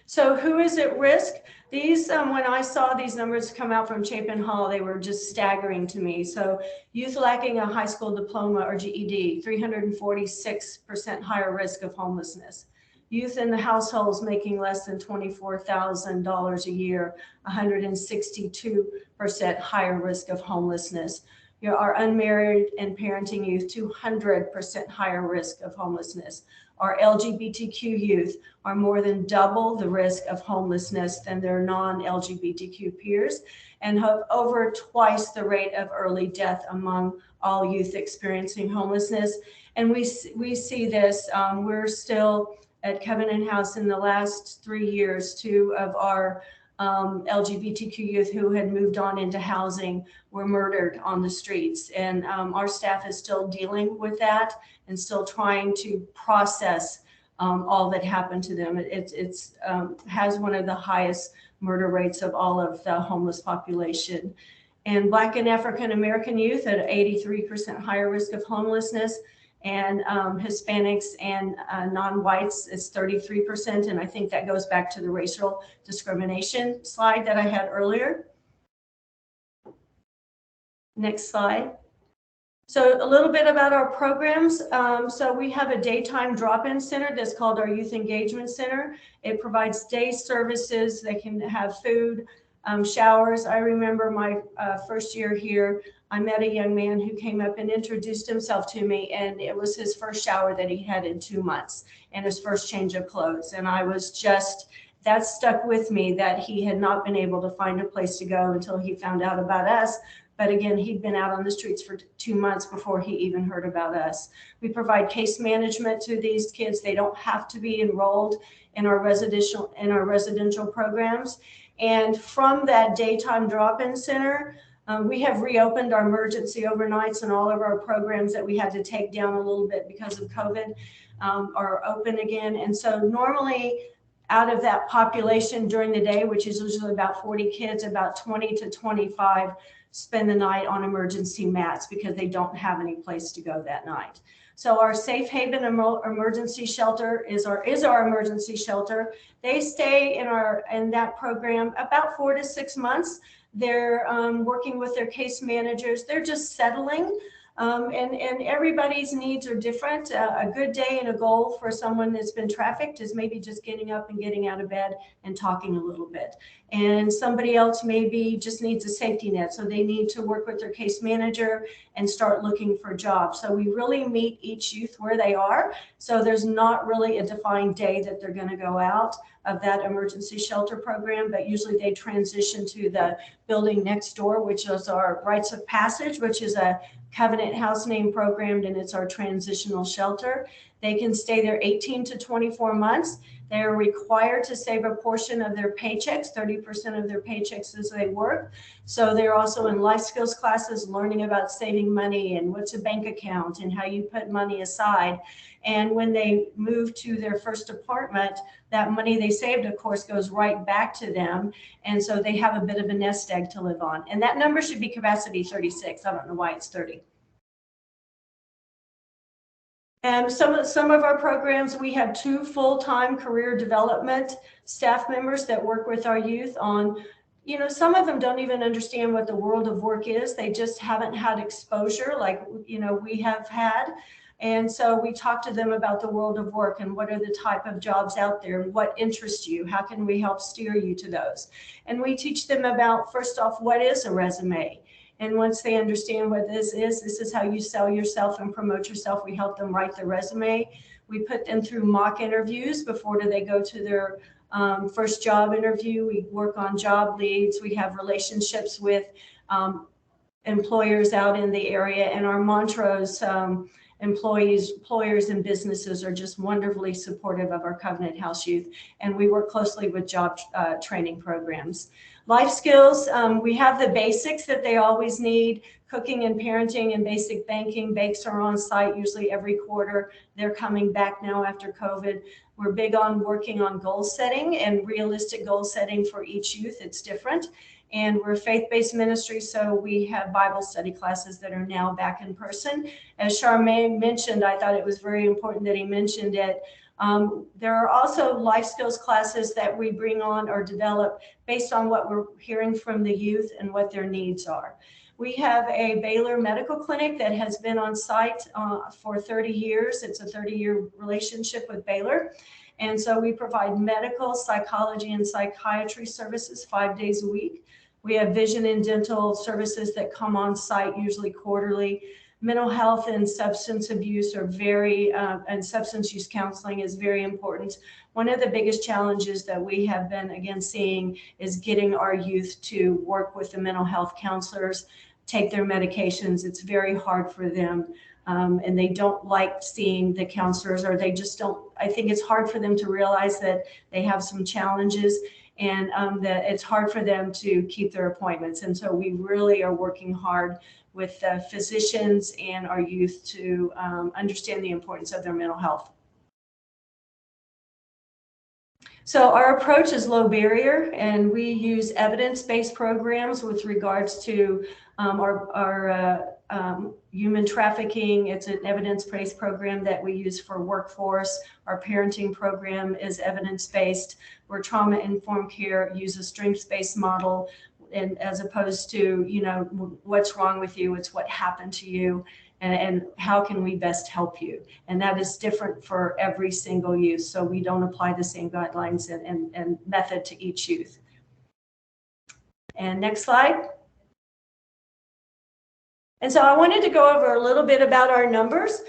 So who is at risk? These, when I saw these numbers come out from Chapin Hall, they were just staggering to me. So youth lacking a high school diploma or GED, 346% higher risk of homelessness. Youth in the households making less than $24,000 a year, 162% higher risk of homelessness. Our unmarried and parenting youth, 200% higher risk of homelessness. Our LGBTQ youth are more than double the risk of homelessness than their non-LGBTQ peers, and have over twice the rate of early death among all youth experiencing homelessness. And we see this, we're still at Covenant House in the last 3 years, 2 of our LGBTQ youth who had moved on into housing were murdered on the streets. And our staff is still dealing with that and still trying to process all that happened to them. It has one of the highest murder rates of all of the homeless population. And Black and African American youth at 83% higher risk of homelessness, and Hispanics and non-whites is 33%. And I think that goes back to the racial discrimination slide that I had earlier. Next slide. So a little bit about our programs. So we have a daytime drop-in center that's called our Youth Engagement Center. It provides day services. They can have food, showers. I remember my first year here, I met a young man who came up and introduced himself to me, and it was his first shower that he had in 2 months and his first change of clothes. And I was just, that stuck with me, that he had not been able to find a place to go until he found out about us. But again, he'd been out on the streets for 2 months before he even heard about us. We provide case management to these kids. They don't have to be enrolled in our residential programs. And from that daytime drop-in center, we have reopened our emergency overnights, and all of our programs that we had to take down a little bit because of COVID are open again. And so normally out of that population during the day, which is usually about 40 kids, about 20 to 25 spend the night on emergency mats because they don't have any place to go that night. So our Safe Haven emergency shelter is our emergency shelter. They stay in that program about 4 to 6 months. They're working with their case managers. They're just settling, and everybody's needs are different. A good day and a goal for someone that's been trafficked is maybe just getting up and getting out of bed and talking a little bit. And somebody else maybe just needs a safety net, so they need to work with their case manager and start looking for jobs. So we really meet each youth where they are. So there's not really a defined day that they're going to go out of that emergency shelter program, but usually they transition to the building next door, which is our Rites of Passage, which is a Covenant House name programmed, and it's our transitional shelter. They can stay there 18 to 24 months. They're required to save a portion of their paychecks, 30% of their paychecks as they work. So they're also in life skills classes, learning about saving money and what's a bank account and how you put money aside. And when they move to their first apartment, that money they saved, of course, goes right back to them. And so they have a bit of a nest egg to live on. And that number should be capacity 36. I don't know why it's 30. And some of our programs, we have 2 full-time career development staff members that work with our youth on, some of them don't even understand what the world of work is. They just haven't had exposure like, we have had. And so we talk to them about the world of work and what are the type of jobs out there and what interests you, how can we help steer you to those. And we teach them about, first off, what is a resume? And once they understand what this is how you sell yourself and promote yourself. We help them write the resume. We put them through mock interviews before they go to their first job interview. We work on job leads. We have relationships with employers out in the area, and our Montrose employers and businesses are just wonderfully supportive of our Covenant House youth, and we work closely with job training programs. Life skills, we have the basics that they always need, cooking and parenting and basic banking. Bakes are on site usually every quarter. They're coming back now after COVID. We're big on working on goal setting and realistic goal setting for each youth. It's different. And we're a faith-based ministry, so we have Bible study classes that are now back in person. As Charmaine mentioned, I thought it was very important that he mentioned it. There are also life skills classes that we bring on or develop based on what we're hearing from the youth and what their needs are. We have a Baylor Medical Clinic that has been on site for 30 years. It's a 30-year relationship with Baylor. And so we provide medical, psychology, and psychiatry services 5 days a week. We have vision and dental services that come on site usually quarterly. Mental health and substance abuse are and substance use counseling is very important. One of the biggest challenges that we have been, again, seeing is getting our youth to work with the mental health counselors, take their medications. It's very hard for them. And they don't like seeing the counselors, or they just don't. I think it's hard for them to realize that they have some challenges, and that it's hard for them to keep their appointments. And so we really are working hard with physicians and our youth to understand the importance of their mental health. So our approach is low barrier, and we use evidence-based programs with regards to our human trafficking. It's an evidence-based program that we use for workforce. Our parenting program is evidence-based. Where trauma-informed care uses strengths-based model, and as opposed to, you know, what's wrong with you, it's what happened to you, and how can we best help you. And that is different for every single youth. So we don't apply the same guidelines and method to each youth. And next slide. And so I wanted to go over a little bit about our numbers.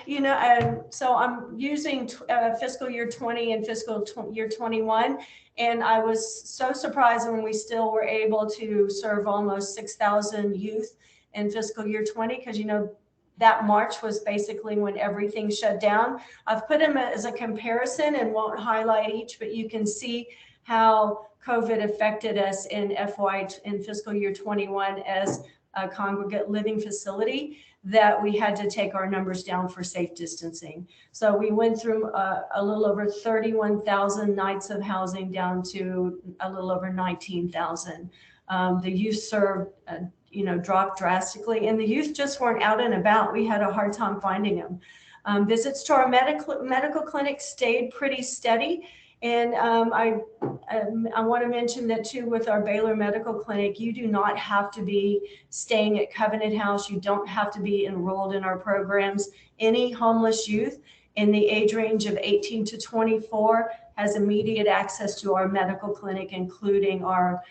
You know, and so I'm using fiscal year 20 and fiscal year 21. And I was so surprised when we still were able to serve almost 6,000 youth in fiscal year 20, because, you know, that March was basically when everything shut down. I've put them as a comparison and won't highlight each, but you can see how COVID affected us in fiscal year 21 as a congregate living facility, that we had to take our numbers down for safe distancing. So we went through a little over 31,000 nights of housing down to a little over 19,000. The youth served, you know, dropped drastically, and the youth just weren't out and about. We had a hard time finding them. Visits to our medical clinic stayed pretty steady. And I want to mention that too, with our Baylor Medical Clinic, you do not have to be staying at Covenant House. You don't have to be enrolled in our programs. Any homeless youth in the age range of 18 to 24 has immediate access to our medical clinic, including our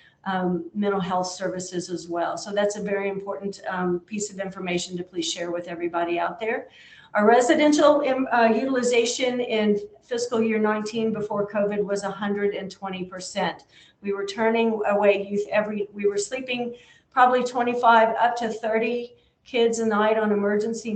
mental health services as well. So that's a very important piece of information to please share with everybody out there. Our residential utilization in fiscal year 19 before COVID was 120%. We were turning away youth we were sleeping probably 25 up to 30 kids a night on emergency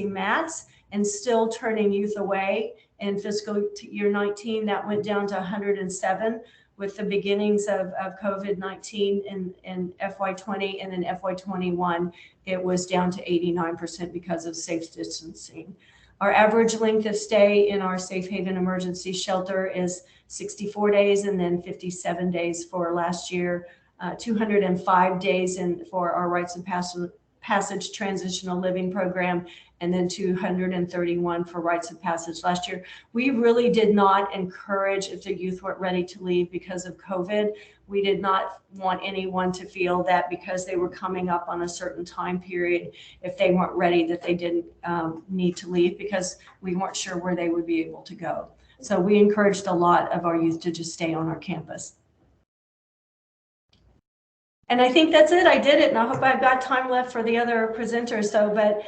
mats, and still turning youth away. In fiscal year 19, that went down to 107 with the beginnings of COVID-19 in FY20, and in FY21, it was down to 89% because of safe distancing. Our average length of stay in our Safe Haven Emergency Shelter is 64 days, and then 57 days for last year, 205 days for our Rites of Passage Transitional Living Program, and then 231 for Rites of Passage last year. We really did not encourage, if the youth weren't ready to leave because of COVID, we did not want anyone to feel that because they were coming up on a certain time period, if they weren't ready, that they didn't need to leave, because we weren't sure where they would be able to go. So we encouraged a lot of our youth to just stay on our campus. And I think that's it. I did it, and I hope I've got time left for the other presenters. So, but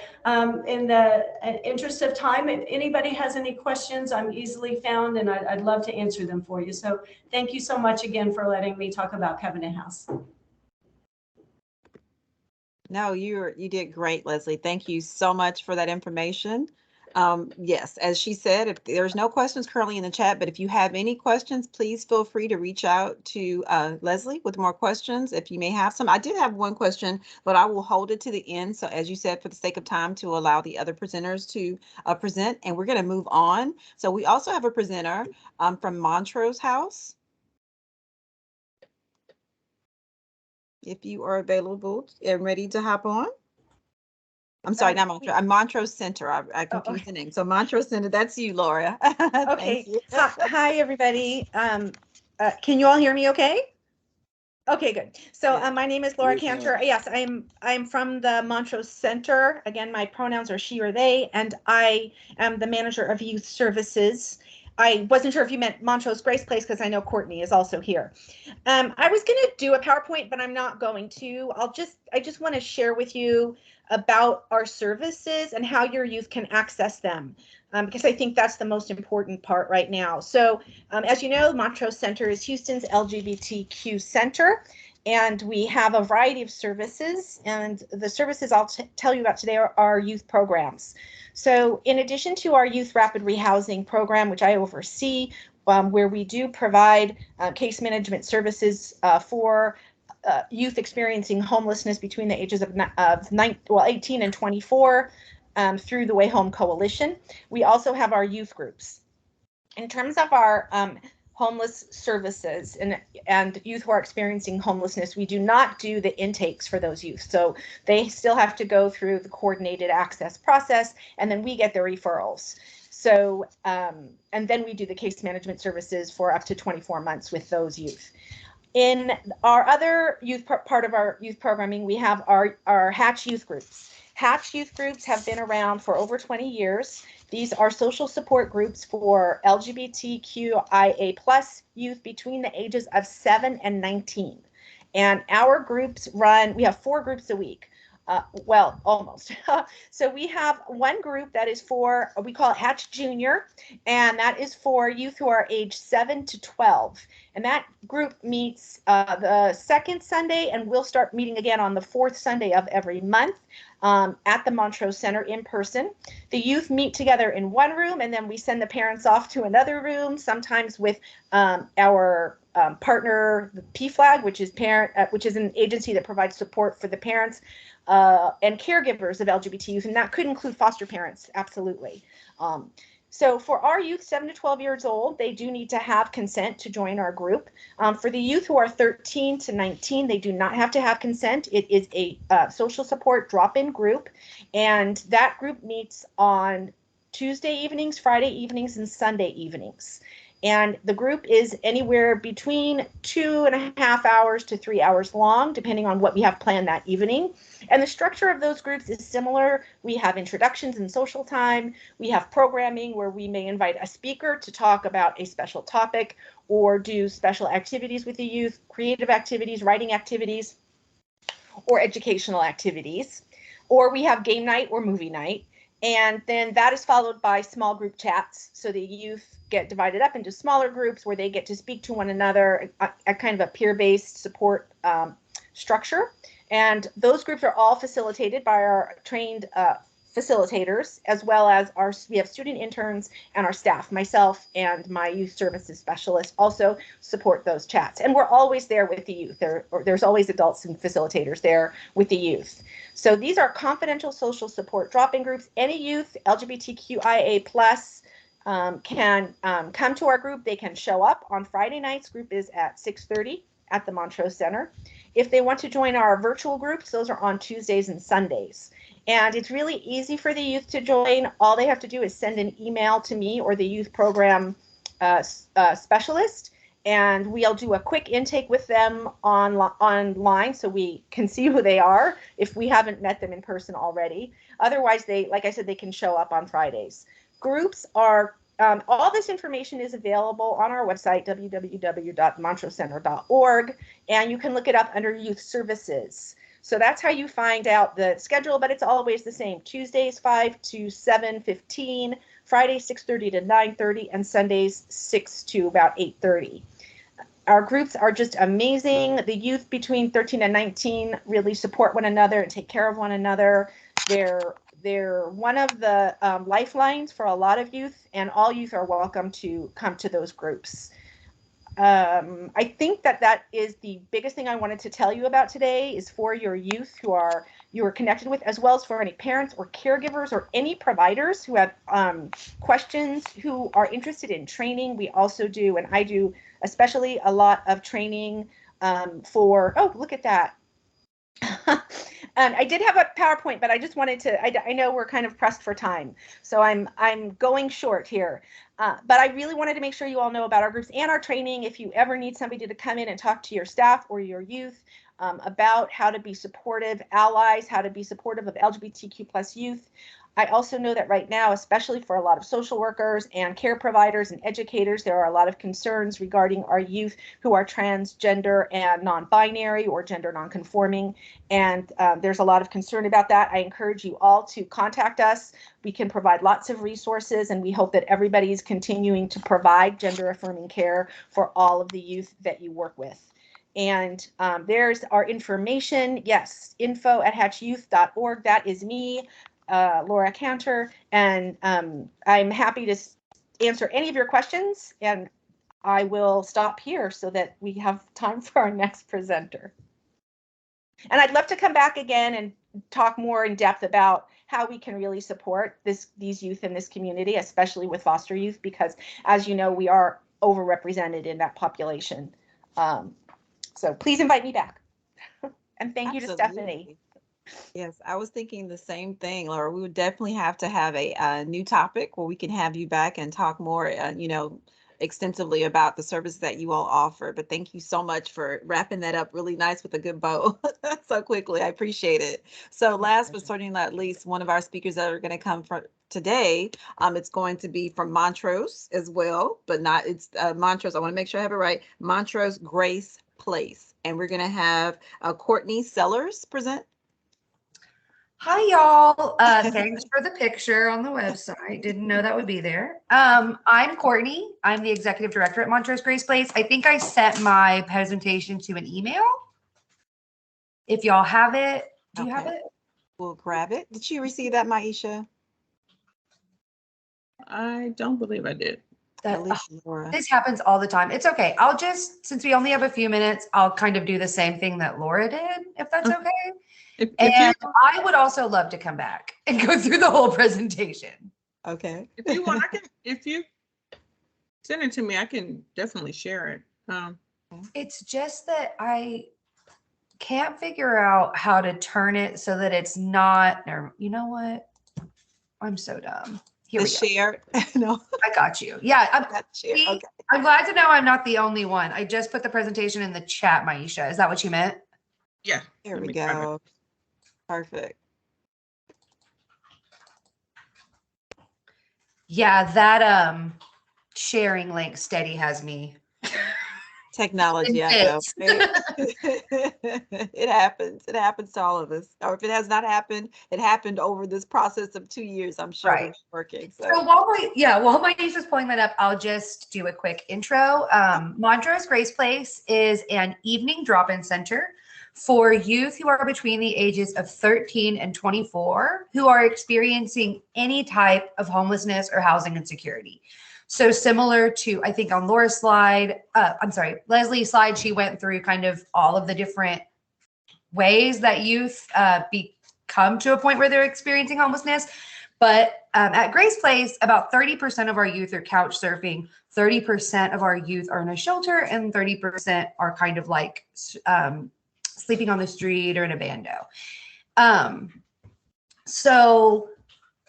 in the interest of time, if anybody has any questions, I'm easily found, and I'd love to answer them for you. So thank you so much again for letting me talk about Covenant House. No, you did great, Leslie. Thank you so much for that information. Yes, as she said, if there's no questions currently in the chat, but if you have any questions, please feel free to reach out to Leslie with more questions if you may have some. I did have one question, but I will hold it to the end. So as you said, for the sake of time, to allow the other presenters to present, and we're going to move on. So we also have a presenter from Montrose House. If you are available and ready to hop on. I'm sorry, not Montrose. Montrose Center. I confused the name. So Montrose Center, that's you, Laura. Okay. Hi, everybody. Can you all hear me okay? Okay, good. So my name is Laura Cantor. Yes, I'm from the Montrose Center. Again, my pronouns are she or they, and I am the manager of youth services. I wasn't sure if you meant Montrose Grace Place because I know Courtney is also here. I was going to do a PowerPoint, but I'm not going to. I just want to share with you about our services and how your youth can access them, because I think that's the most important part right now. So as you know, Montrose Center is Houston's LGBTQ center, and we have a variety of services, and the services I'll tell you about today are our youth programs. So in addition to our youth rapid rehousing program, which I oversee, where we do provide case management services for youth experiencing homelessness between the ages of 18 and 24 through the Way Home Coalition. We also have our youth groups. In terms of our homeless services and youth who are experiencing homelessness, we do not do the intakes for those youth. So they still have to go through the coordinated access process, and then we get their referrals. So, and then we do the case management services for up to 24 months with those youth. In our other youth part of our youth programming, we have our Hatch youth groups. Hatch youth groups have been around for over 20 years. These are social support groups for LGBTQIA+ youth between the ages of 7 and 19. And our groups we have 4 groups a week. Well, almost. So we have one group that is for, we call it Hatch Junior, and that is for youth who are age 7 to 12. And that group meets the second Sunday, and we'll start meeting again on the 4th Sunday of every month at the Montrose Center in person. The youth meet together in one room, and then we send the parents off to another room, sometimes with our partner, the PFLAG, which is an agency that provides support for the parents and caregivers of LGBT youth, and that could include foster parents, absolutely. So for our youth 7 to 12 years old, they do need to have consent to join our group. For the youth who are 13 to 19, they do not have to have consent. It is a social support drop-in group, and that group meets on Tuesday evenings, Friday evenings, and Sunday evenings. And the group is anywhere between 2.5 hours to 3 hours long, depending on what we have planned that evening. And the structure of those groups is similar. We have introductions and social time. We have programming where we may invite a speaker to talk about a special topic or do special activities with the youth, creative activities, writing activities, or educational activities. Or we have game night or movie night. And then that is followed by small group chats. So the youth get divided up into smaller groups where they get to speak to one another, a kind of a peer-based support structure. And those groups are all facilitated by our trained facilitators, as well as we have student interns and our staff. Myself and my youth services specialist also support those chats. And we're always there with the youth. There's always adults and facilitators there with the youth. So these are confidential social support drop-in groups. Any youth, LGBTQIA+, can come to our group. They can show up on Friday nights. Group is at 6:30 at the Montrose Center. If they want to join our virtual groups, those are on Tuesdays and Sundays. And it's really easy for the youth to join. All they have to do is send an email to me or the youth program specialist, and we'll do a quick intake with them online so we can see who they are if we haven't met them in person already. Otherwise, like I said, they can show up on Fridays. Groups are, all this information is available on our website, www.montrosecenter.org, and you can look it up under Youth Services. So that's how you find out the schedule, but it's always the same. Tuesdays 5 to 7:15, Fridays 6:30 to 9:30, and Sundays 6 to about 8:30. Our groups are just amazing. The youth between 13 and 19 really support one another and take care of one another. They're one of the lifelines for a lot of youth, and all youth are welcome to come to those groups. I think that is the biggest thing I wanted to tell you about today, is for your youth you are connected with, as well as for any parents or caregivers or any providers who have questions, who are interested in training. We also do, and I do especially, a lot of training for, oh, look at that. I did have a PowerPoint, but I just wanted to, I know we're kind of pressed for time, so I'm going short here. But I really wanted to make sure you all know about our groups and our training. If you ever need somebody to come in and talk to your staff or your youth about how to be supportive allies, how to be supportive of LGBTQ+ youth, I also know that right now, especially for a lot of social workers and care providers and educators, there are a lot of concerns regarding our youth who are transgender and non-binary or gender non-conforming. And there's a lot of concern about that. I encourage you all to contact us. We can provide lots of resources, and we hope that everybody is continuing to provide gender affirming care for all of the youth that you work with. And there's our information. Yes, info@hatchyouth.org. That is me, Laura Cantor, and I'm happy to answer any of your questions, and I will stop here so that we have time for our next presenter. And I'd love to come back again and talk more in depth about how we can really support these youth in this community, especially with foster youth, because as you know, we are overrepresented in that population. So please invite me back. And thank you to Stephanie. Yes, I was thinking the same thing, Laura. We would definitely have to have a new topic where we can have you back and talk more, extensively about the services that you all offer. But thank you so much for wrapping that up really nice with a good bow so quickly. I appreciate it. So last but certainly not least, one of our speakers that are going to come from today, it's going to be from Montrose as well, but not, it's Montrose. I want to make sure I have it right. Montrose Grace Place. And we're going to have Courtney Sellers present. Hi, y'all. Thanks for the picture on the website. Didn't know that would be there. I'm Courtney. I'm the executive director at Montrose Grace Place. I think I sent my presentation to an email. If y'all have it, do you have it? We'll grab it. Did you receive that, Maisha? I don't believe I did. This happens all the time. It's okay. I'll just, since we only have a few minutes, I'll kind of do the same thing that Laura did, if that's okay. And I would also love to come back and go through the whole presentation. Okay. If you want, if you send it to me, I can definitely share it. It's just that I can't figure out how to turn it so that it's not, you know what? I'm so dumb. Here we go. Share. No. I got you. Yeah. Okay. I'm glad to know I'm not the only one. I just put the presentation in the chat, Maisha. Is that what you meant? Yeah. Here we go. Perfect. Yeah, that sharing link steady has me. Technology, I know. It happens. It happens to all of us. Or if it has not happened, it happened over this process of 2 years, I'm sure. Right. Working. So while Maisha's pulling that up, I'll just do a quick intro. Montrose Grace Place is an evening drop-in center for youth who are between the ages of 13 and 24 who are experiencing any type of homelessness or housing insecurity. So similar to, I think on Laura's slide, Leslie's slide, she went through kind of all of the different ways that youth come to a point where they're experiencing homelessness. But at Grace Place, about 30% of our youth are couch surfing, 30% of our youth are in a shelter, and 30% are kind of like sleeping on the street or in a bando. So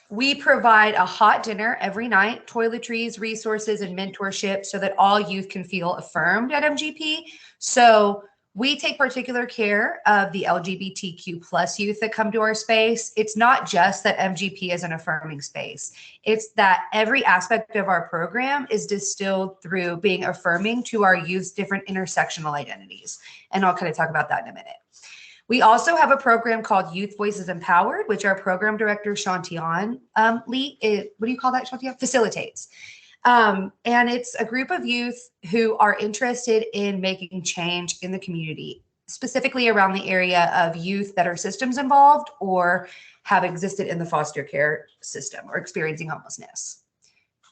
we provide a hot dinner every night, toiletries, resources, and mentorship so that all youth can feel affirmed at MGP. So we take particular care of the LGBTQ plus youth that come to our space. It's not just that MGP is an affirming space. It's that every aspect of our program is distilled through being affirming to our youth's different intersectional identities. And I'll kind of talk about that in a minute. We also have a program called Youth Voices Empowered, which our program director, Shantian facilitates. And it's a group of youth who are interested in making change in the community, specifically around the area of youth that are systems involved or have existed in the foster care system or experiencing homelessness.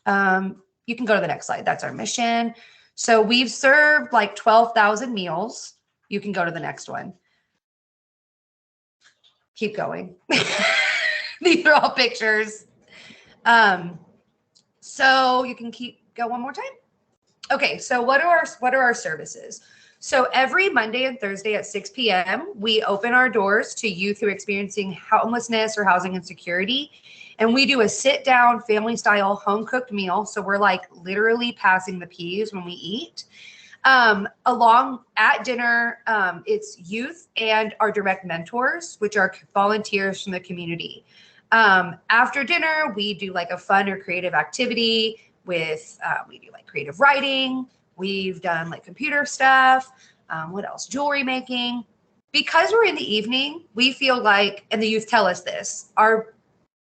You can go to the next slide. That's our mission. So we've served like 12,000 meals. You can go to the next one. Keep going. These are all pictures. So you can go one more time. Okay, so what are our services? So every Monday and Thursday at 6 p.m., we open our doors to youth who are experiencing homelessness or housing insecurity. And we do a sit-down, family-style, home-cooked meal. So we're like literally passing the peas when we eat. Along at dinner, it's youth and our direct mentors, which are volunteers from the community. After dinner, we do like a fun or creative activity with, we do like creative writing. We've done like computer stuff. What else? Jewelry making. Because we're in the evening, we feel like, and the youth tell us this,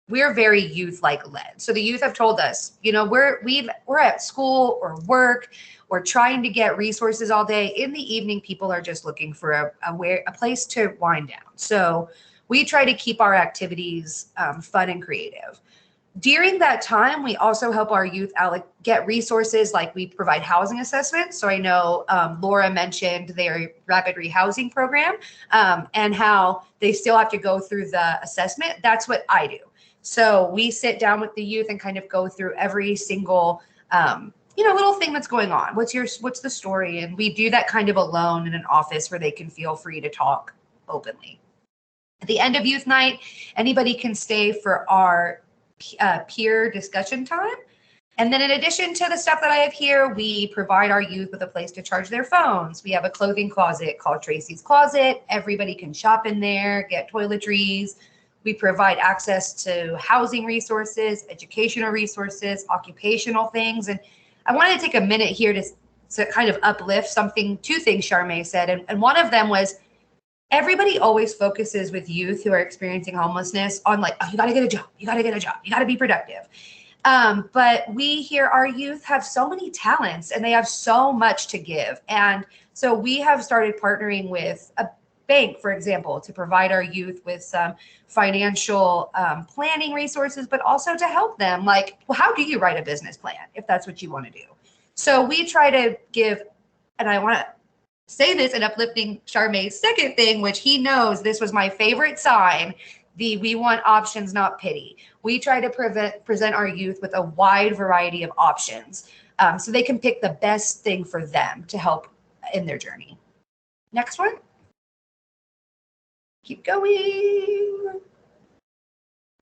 we're very youth-like led. So the youth have told us, you know, we're at school or work or trying to get resources all day. In the evening, people are just looking for a place to wind down. So we try to keep our activities fun and creative. During that time, we also help our youth get resources, like we provide housing assessments. So I know Laura mentioned their rapid rehousing program and how they still have to go through the assessment. That's what I do. So we sit down with the youth and kind of go through every single, little thing that's going on. What's the story? And we do that kind of alone in an office where they can feel free to talk openly. At the end of youth night, anybody can stay for our peer discussion time. And then in addition to the stuff that I have here, we provide our youth with a place to charge their phones. We have a clothing closet called Tracy's Closet. Everybody can shop in there, get toiletries. We provide access to housing resources, educational resources, occupational things. And I want to take a minute here to kind of uplift two things Charmaine said. And one of them was, everybody always focuses with youth who are experiencing homelessness on like, oh, you got to get a job. You got to get a job. You got to be productive. But we here, our youth have so many talents and they have so much to give. And so we have started partnering with a bank, for example, to provide our youth with some financial planning resources, but also to help them. Like, well, how do you write a business plan if that's what you want to do? So we try to give, and I want to say this in uplifting Charmaine's second thing, which he knows this was my favorite sign, we want options, not pity. We try to present our youth with a wide variety of options so they can pick the best thing for them to help in their journey. Next one. Keep going.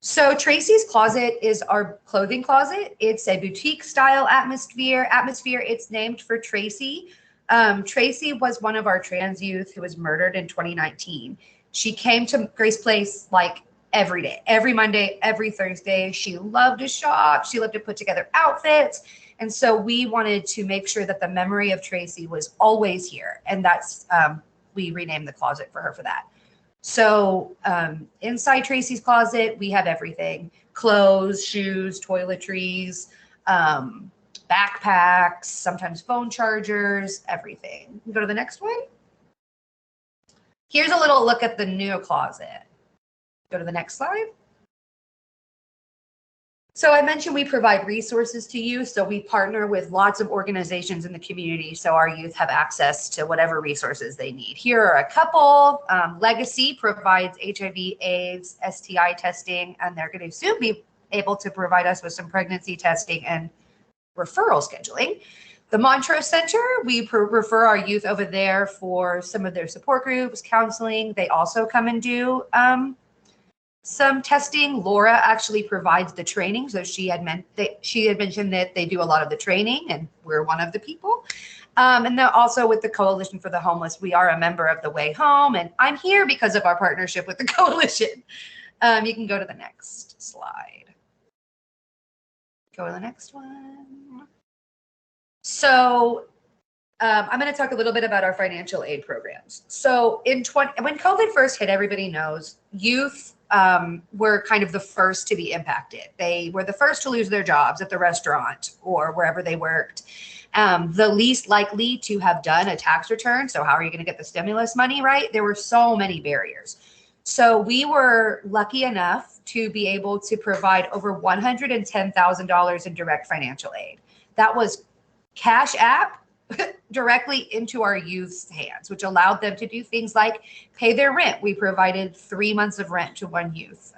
So Tracy's Closet is our clothing closet. It's a boutique style atmosphere. It's named for Tracy. Tracy was one of our trans youth who was murdered in 2019. She came to Grace Place like every day, every Monday, every Thursday. She loved to shop. She loved to put together outfits. And so we wanted to make sure that the memory of Tracy was always here. And that's, we renamed the closet for her for that. So inside Tracy's Closet, we have everything: clothes, shoes, toiletries, backpacks, sometimes phone chargers, everything. Go to the next one. Here's a little look at the new closet. Go to the next slide. So I mentioned we provide resources to youth. So we partner with lots of organizations in the community so our youth have access to whatever resources they need. Here are a couple. Legacy provides HIV/AIDS, STI testing, and they're going to soon be able to provide us with some pregnancy testing and referral scheduling. The Montrose Center, we refer our youth over there for some of their support groups, counseling. They also come and do some testing. Laura actually provides the training. So she had mentioned that they do a lot of the training and we're one of the people. And then also with the Coalition for the Homeless, we are a member of the Way Home, and I'm here because of our partnership with the Coalition. You can go to the next slide. Go to the next one. So I'm going to talk a little bit about our financial aid programs. So when COVID first hit, everybody knows youth were kind of the first to be impacted. They were the first to lose their jobs at the restaurant or wherever they worked. The least likely to have done a tax return. So how are you going to get the stimulus money, right? There were so many barriers. So we were lucky enough to be able to provide over $110,000 in direct financial aid. That was Cash App directly into our youth's hands, which allowed them to do things like pay their rent. We provided 3 months of rent to one youth,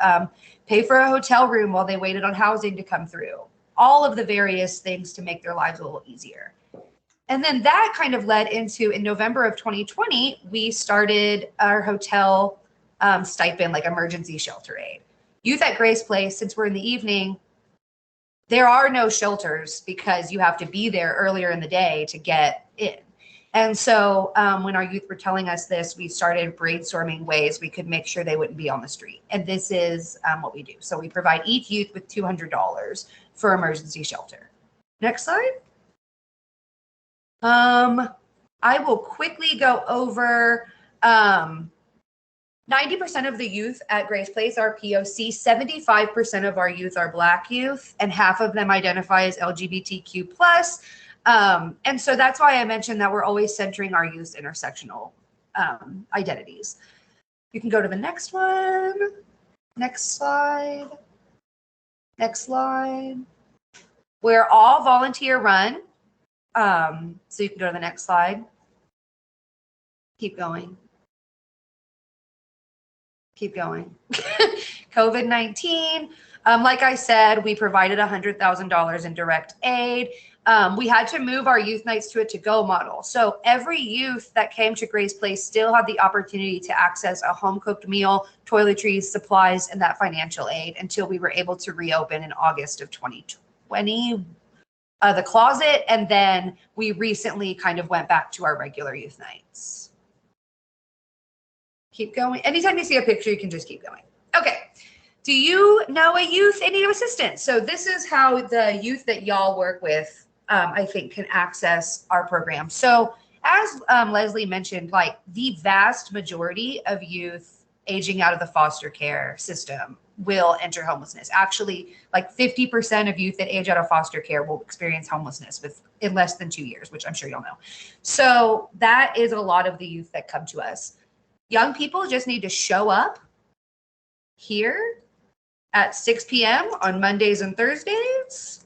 pay for a hotel room while they waited on housing to come through, all of the various things to make their lives a little easier. And then that kind of led into, in November of 2020, we started our hotel stipend, like emergency shelter aid. Youth at Grace Place, since we're in the evening, there are no shelters because you have to be there earlier in the day to get in. And so when our youth were telling us this, we started brainstorming ways we could make sure they wouldn't be on the street. And this is what we do. So we provide each youth with $200 for emergency shelter. Next slide. I will quickly go over 90% of the youth at Grace Place are POC, 75% of our youth are Black youth, and half of them identify as LGBTQ+. And so that's why I mentioned that we're always centering our youth's intersectional identities. You can go to the next one. Next slide. Next slide. We're all volunteer run. So you can go to the next slide. Keep going. Keep going. COVID-19. Like I said, we provided $100,000 in direct aid. We had to move our youth nights to a to-go model. So every youth that came to Grace Place still had the opportunity to access a home-cooked meal, toiletries, supplies, and that financial aid until we were able to reopen in August of 2020. The closet, and then we recently kind of went back to our regular youth nights. Keep going. Anytime you see a picture, you can just keep going. Okay. Do you know a youth in need of assistance? So this is how the youth that y'all work with, I think, can access our program. So as Leslie mentioned, like the vast majority of youth aging out of the foster care system will enter homelessness. Actually, like 50% of youth that age out of foster care will experience homelessness in less than 2 years, which I'm sure y'all know. So that is a lot of the youth that come to us. Young people just need to show up here at 6 p.m. on Mondays and Thursdays.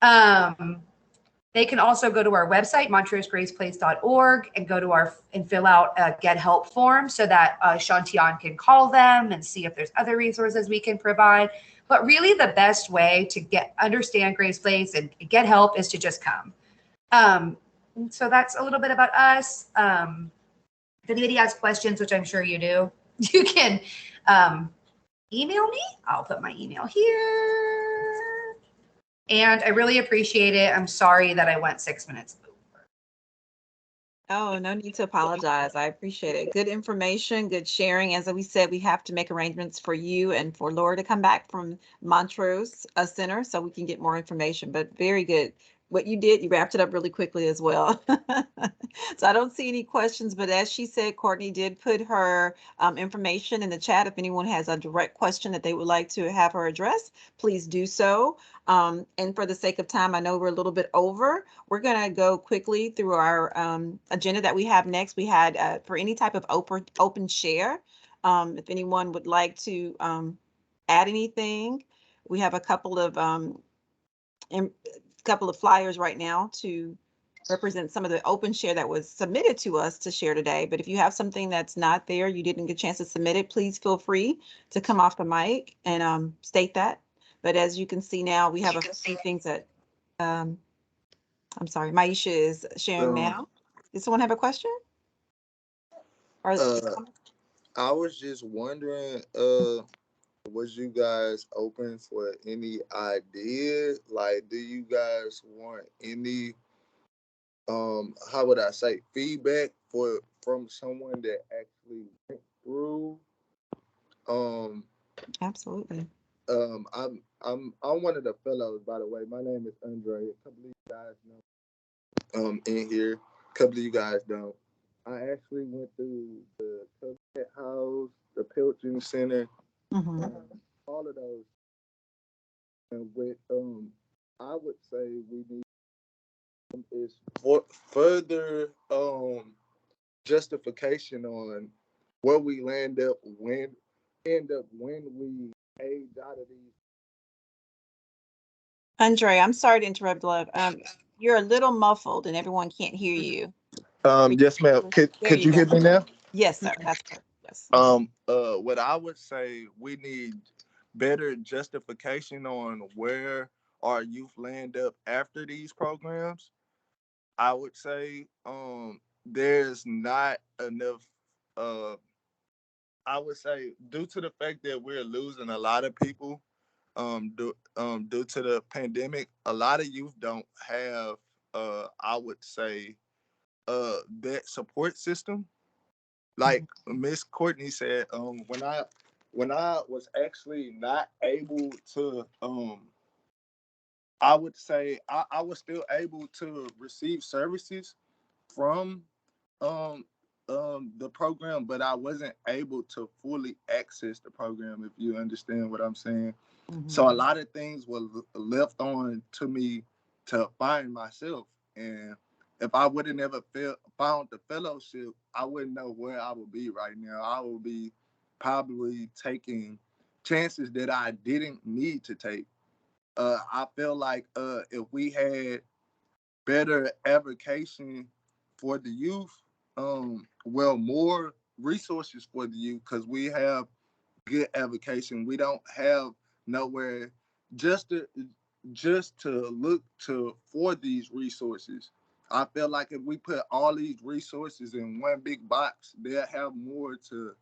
They can also go to our website, montrosegraceplace.org, and go to and fill out a get help form so that Shantian can call them and see if there's other resources we can provide. But really the best way to understand Grace Place and get help is to just come. So that's a little bit about us. If anybody has questions, which I'm sure you do, you can email me. I'll put my email here. And I really appreciate it. I'm sorry that I went 6 minutes over. Oh, no need to apologize. I appreciate it. Good information, good sharing. As we said, we have to make arrangements for you and for Laura to come back from Montrose Center so we can get more information, but very good. What you did, you wrapped it up really quickly as well. So I don't see any questions, but as she said, Courtney did put her information in the chat. If anyone has a direct question that they would like to have her address, please do so. And for the sake of time, I know we're a little bit over. We're going to go quickly through our agenda that we have next. We had for any type of open share. If anyone would like to add anything, we have a couple of flyers right now to represent some of the open share that was submitted to us to share today. But if you have something that's not there, you didn't get a chance to submit it, please feel free to come off the mic and state that. But as you can see now, we have a few things that, I'm sorry, Maisha is sharing now. Does someone have a question? Or I was just wondering, was you guys open for any ideas? Like, do you guys want any, how would I say, feedback from someone that actually went through? Absolutely. I'm one of the fellows, by the way. My name is Andre. A couple of you guys know in here. A couple of you guys don't. I actually went through the Covenant House, the Pilgrim Center, all of those. And with I would say we need is further justification on where we end up when we age out of these. Andre, I'm sorry to interrupt, love. You're a little muffled and everyone can't hear you. Yes, ma'am. Could you hear me now? Yes, sir. That's good. Yes. What I would say, we need better justification on where our youth land up after these programs. I would say there's not enough. I would say due to the fact that we're losing a lot of people due to the pandemic, a lot of youth don't have I would say that support system. Like Miss Courtney said, when I was actually not able to, I would say I was still able to receive services from the program, but I wasn't able to fully access the program, if you understand what I'm saying. So a lot of things were left on to me to find myself. And if I would have never found the fellowship, I wouldn't know where I would be right now. I would be probably taking chances that I didn't need to take. I feel like if we had better advocacy for the youth, more resources for the youth, because we have good advocacy. We don't have nowhere just to look to for these resources. I feel like if we put all these resources in one big box, they'll have more to,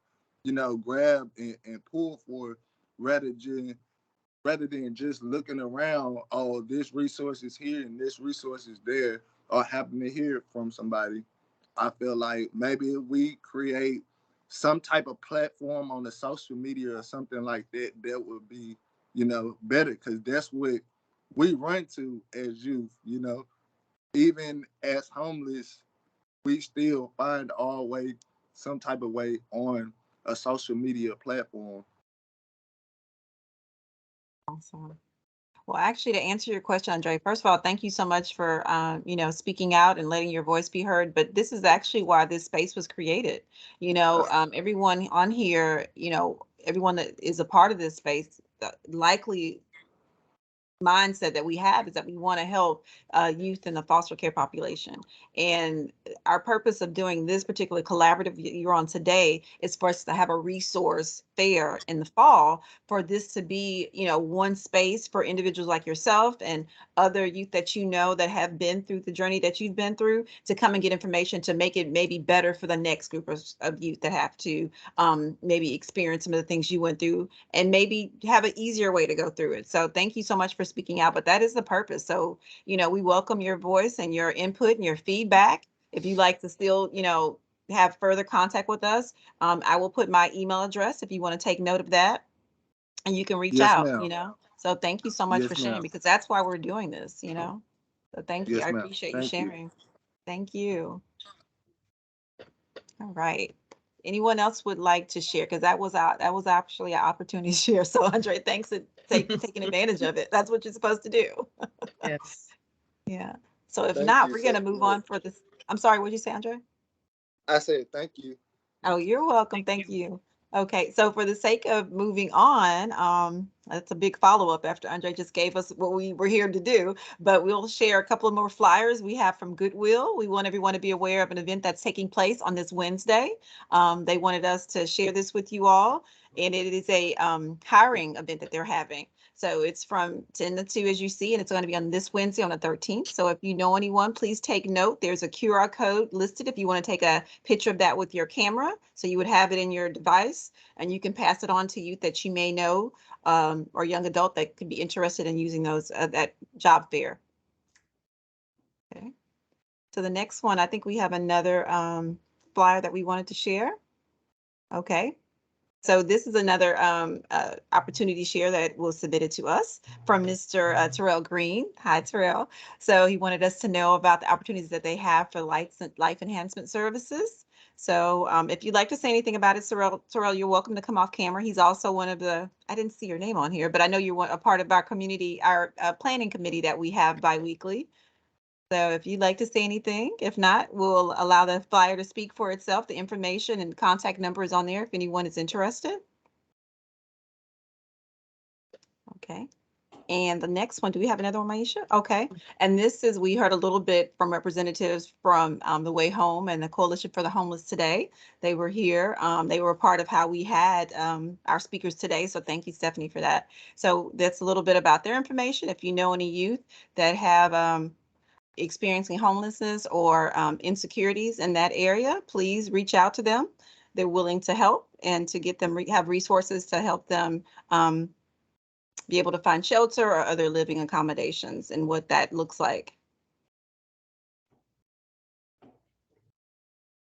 grab and pull for rather than just looking around, oh, this resource is here and this resource is there, or happen to hear from somebody. I feel like maybe if we create some type of platform on the social media or something like that, that would be, better, because that's what we run to as youth, Even as homeless, we still find our way, some type of way on a social media platform. Awesome. Well, actually, to answer your question, Andre, first of all, thank you so much for, speaking out and letting your voice be heard. But this is actually why this space was created. Everyone on here, everyone that is a part of this space, likely mindset that we have is that we want to help youth in the foster care population. And our purpose of doing this particular collaborative you're on today is for us to have a resource fair in the fall for this to be, one space for individuals like yourself and other youth that that have been through the journey that you've been through to come and get information to make it maybe better for the next group of youth that have to maybe experience some of the things you went through and maybe have an easier way to go through it. So thank you so much for speaking out, but that is the purpose. So, we welcome your voice and your input and your feedback. If you'd like to still, have further contact with us, I will put my email address if you want to take note of that, and you can reach Yes, out, ma'am. So thank you so much Yes, for sharing, ma'am. because that's why we're doing this, So thank you. Yes, I ma'am. appreciate you Thank you. sharing. Thank you. All right. Anyone else would like to share? Because that was actually an opportunity to share. So Andre, thanks for taking advantage of it. That's what you're supposed to do. Yes. Yeah. So if Thank not, you we're so gonna move much. on for this. I'm sorry, what'd you say, Andre? I said thank you. Oh, you're welcome. Thank you. Okay, so for the sake of moving on, that's a big follow-up after Andre just gave us what we were here to do, but we'll share a couple of more flyers we have from Goodwill. We want everyone to be aware of an event that's taking place on this Wednesday. They wanted us to share this with you all, and it is a hiring event that they're having. So it's from 10 to 2, as you see, and it's going to be on this Wednesday on the 13th. So if you know anyone, please take note. There's a QR code listed if you want to take a picture of that with your camera. So you would have it in your device, and you can pass it on to youth that you may know or young adult that could be interested in using those that job fair. Okay. So the next one, I think we have another flyer that we wanted to share. Okay. So this is another opportunity share that was submitted to us from Mr. Terrell Green. Hi, Terrell. So he wanted us to know about the opportunities that they have for life enhancement services. So if you'd like to say anything about it, Terrell, you're welcome to come off camera. He's also one of the, I didn't see your name on here, but I know you're a part of our community, our planning committee that we have biweekly. So if you'd like to say anything, if not, we'll allow the flyer to speak for itself. The information and contact number is on there if anyone is interested. Okay. And the next one, do we have another one, Maisha? Okay. And this is, we heard a little bit from representatives from The Way Home and the Coalition for the Homeless today. They were here. They were a part of how we had our speakers today. So thank you, Stephanie, for that. So that's a little bit about their information. If you know any youth that have experiencing homelessness or insecurities in that area, please reach out to them. They're willing to help and to get them have resources to help them be able to find shelter or other living accommodations and what that looks like.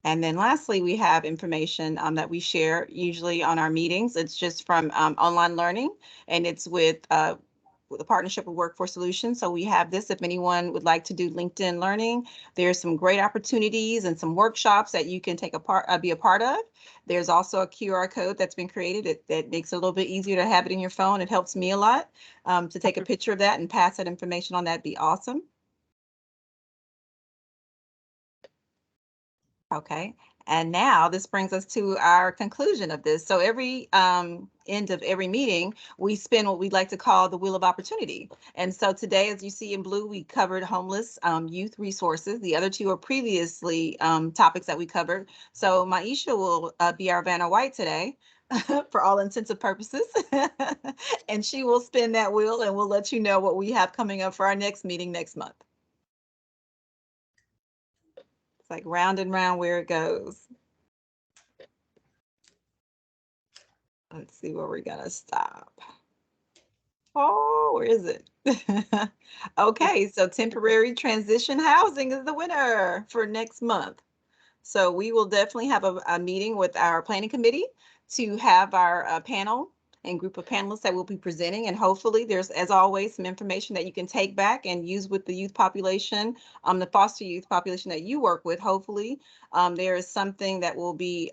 And then lastly, we have information that we share usually on our meetings. It's just from online learning, and it's with a partnership with Workforce Solutions. So we have this, if anyone would like to do LinkedIn Learning, there's some great opportunities and some workshops that you can take a part, be a part of. There's also a QR code that's been created that makes it a little bit easier to have it in your phone. It helps me a lot to take a picture of that and pass that information on. That'd be awesome. Okay, and now this brings us to our conclusion of this. So every end of every meeting, we spin what we'd like to call the Wheel of Opportunity. And so today, as you see in blue, we covered homeless youth resources. The other two are previously topics that we covered. So Maisha will be our Vanna White today. For all intents and purposes. And she will spin that wheel and we'll let you know what we have coming up for our next meeting next month. It's like round and round where it goes. Let's see where we're gonna stop. Oh, where is it? Okay, so temporary transition housing is the winner for next month. So we will definitely have a meeting with our planning committee to have our panel and group of panelists that will be presenting. And hopefully there's, as always, some information that you can take back and use with the youth population, the foster youth population that you work with. Hopefully there is something that will be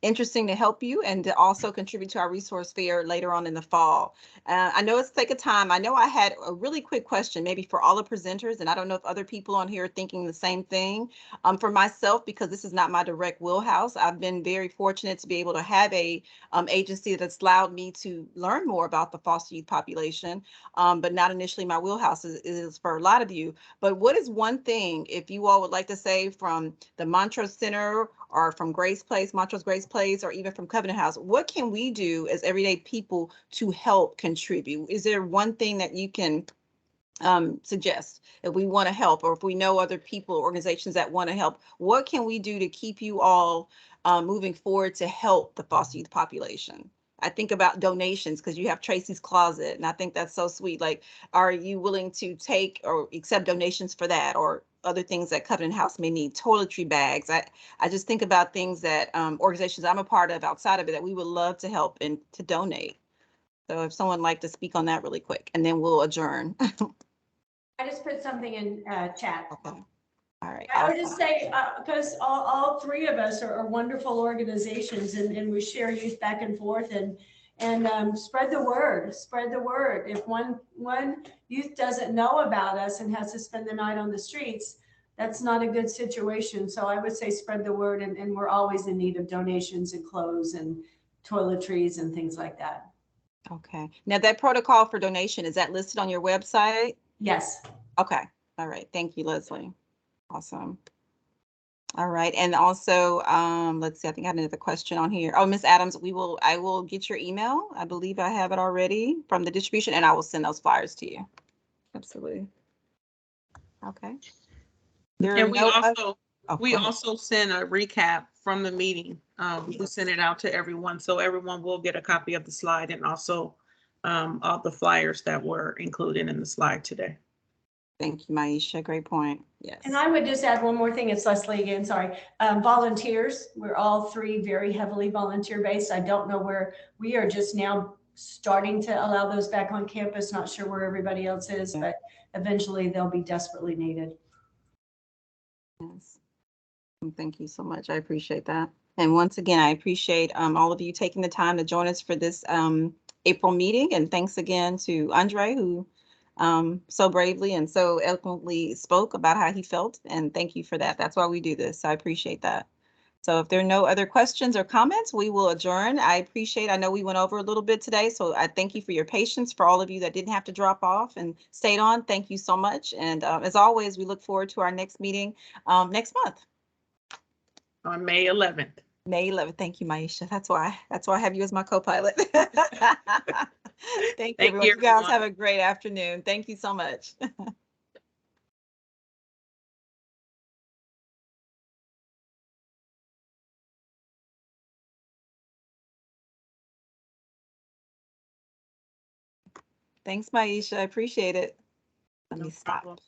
interesting to help you and to also contribute to our resource fair later on in the fall. I know it's take a time. I know I had a really quick question maybe for all the presenters, and I don't know if other people on here are thinking the same thing. For myself, because this is not my direct wheelhouse, I've been very fortunate to be able to have a agency that's allowed me to learn more about the foster youth population, but not initially my wheelhouse is for a lot of you. But what is one thing, if you all would like to say from the Montrose Center or from Grace Place, Montrose Grace Place, or even from Covenant House, what can we do as everyday people to help contribute? Is there one thing that you can suggest if we want to help, or if we know other people or organizations that want to help? What can we do to keep you all moving forward to help the foster youth population? I think about donations because you have Tracy's Closet, and I think that's so sweet. Like, are you willing to take or accept donations for that, or other things that Covenant House may need, toiletry bags? I just think about things that organizations I'm a part of outside of it that we would love to help and to donate. So if someone would like to speak on that really quick, and then we'll adjourn. I just put something in chat. Okay. All right. I would just say, because all three of us are wonderful organizations, and we share youth back and forth, and spread the word. Spread the word. If one youth doesn't know about us and has to spend the night on the streets, that's not a good situation. So I would say spread the word, and we're always in need of donations and clothes and toiletries and things like that. Okay. Now that protocol for donation, is that listed on your website? Yes. Okay. All right. Thank you, Leslie. Awesome. All right. And also, let's see, I think I had another question on here. Oh, Ms. Adams, I will get your email. I believe I have it already from the distribution, and I will send those flyers to you. Absolutely. Okay. And we also send a recap from the meeting. We send it out to everyone, so everyone will get a copy of the slide and also all the flyers that were included in the slide today. Thank you, Maisha. Great point. Yes. And I would just add one more thing. It's Leslie again, sorry. Volunteers, we're all three very heavily volunteer based. I don't know where we are, just now starting to allow those back on campus. Not sure where everybody else is, but eventually they'll be desperately needed. Yes. Thank you so much. I appreciate that. And once again, I appreciate all of you taking the time to join us for this April meeting. And thanks again to Andre, who so bravely and so eloquently spoke about how he felt. And thank you for that. That's why we do this. I appreciate that. So if there are no other questions or comments, we will adjourn. I know we went over a little bit today, so I thank you for your patience. For all of you that didn't have to drop off and stayed on, thank you so much. And as always, we look forward to our next meeting next month. On May 11th. May 11th. Thank you, Maisha. That's why I have you as my co-pilot. Thank you, everyone. You guys have a great afternoon. Thank you so much. Thanks, Maisha. I appreciate it. Let me stop.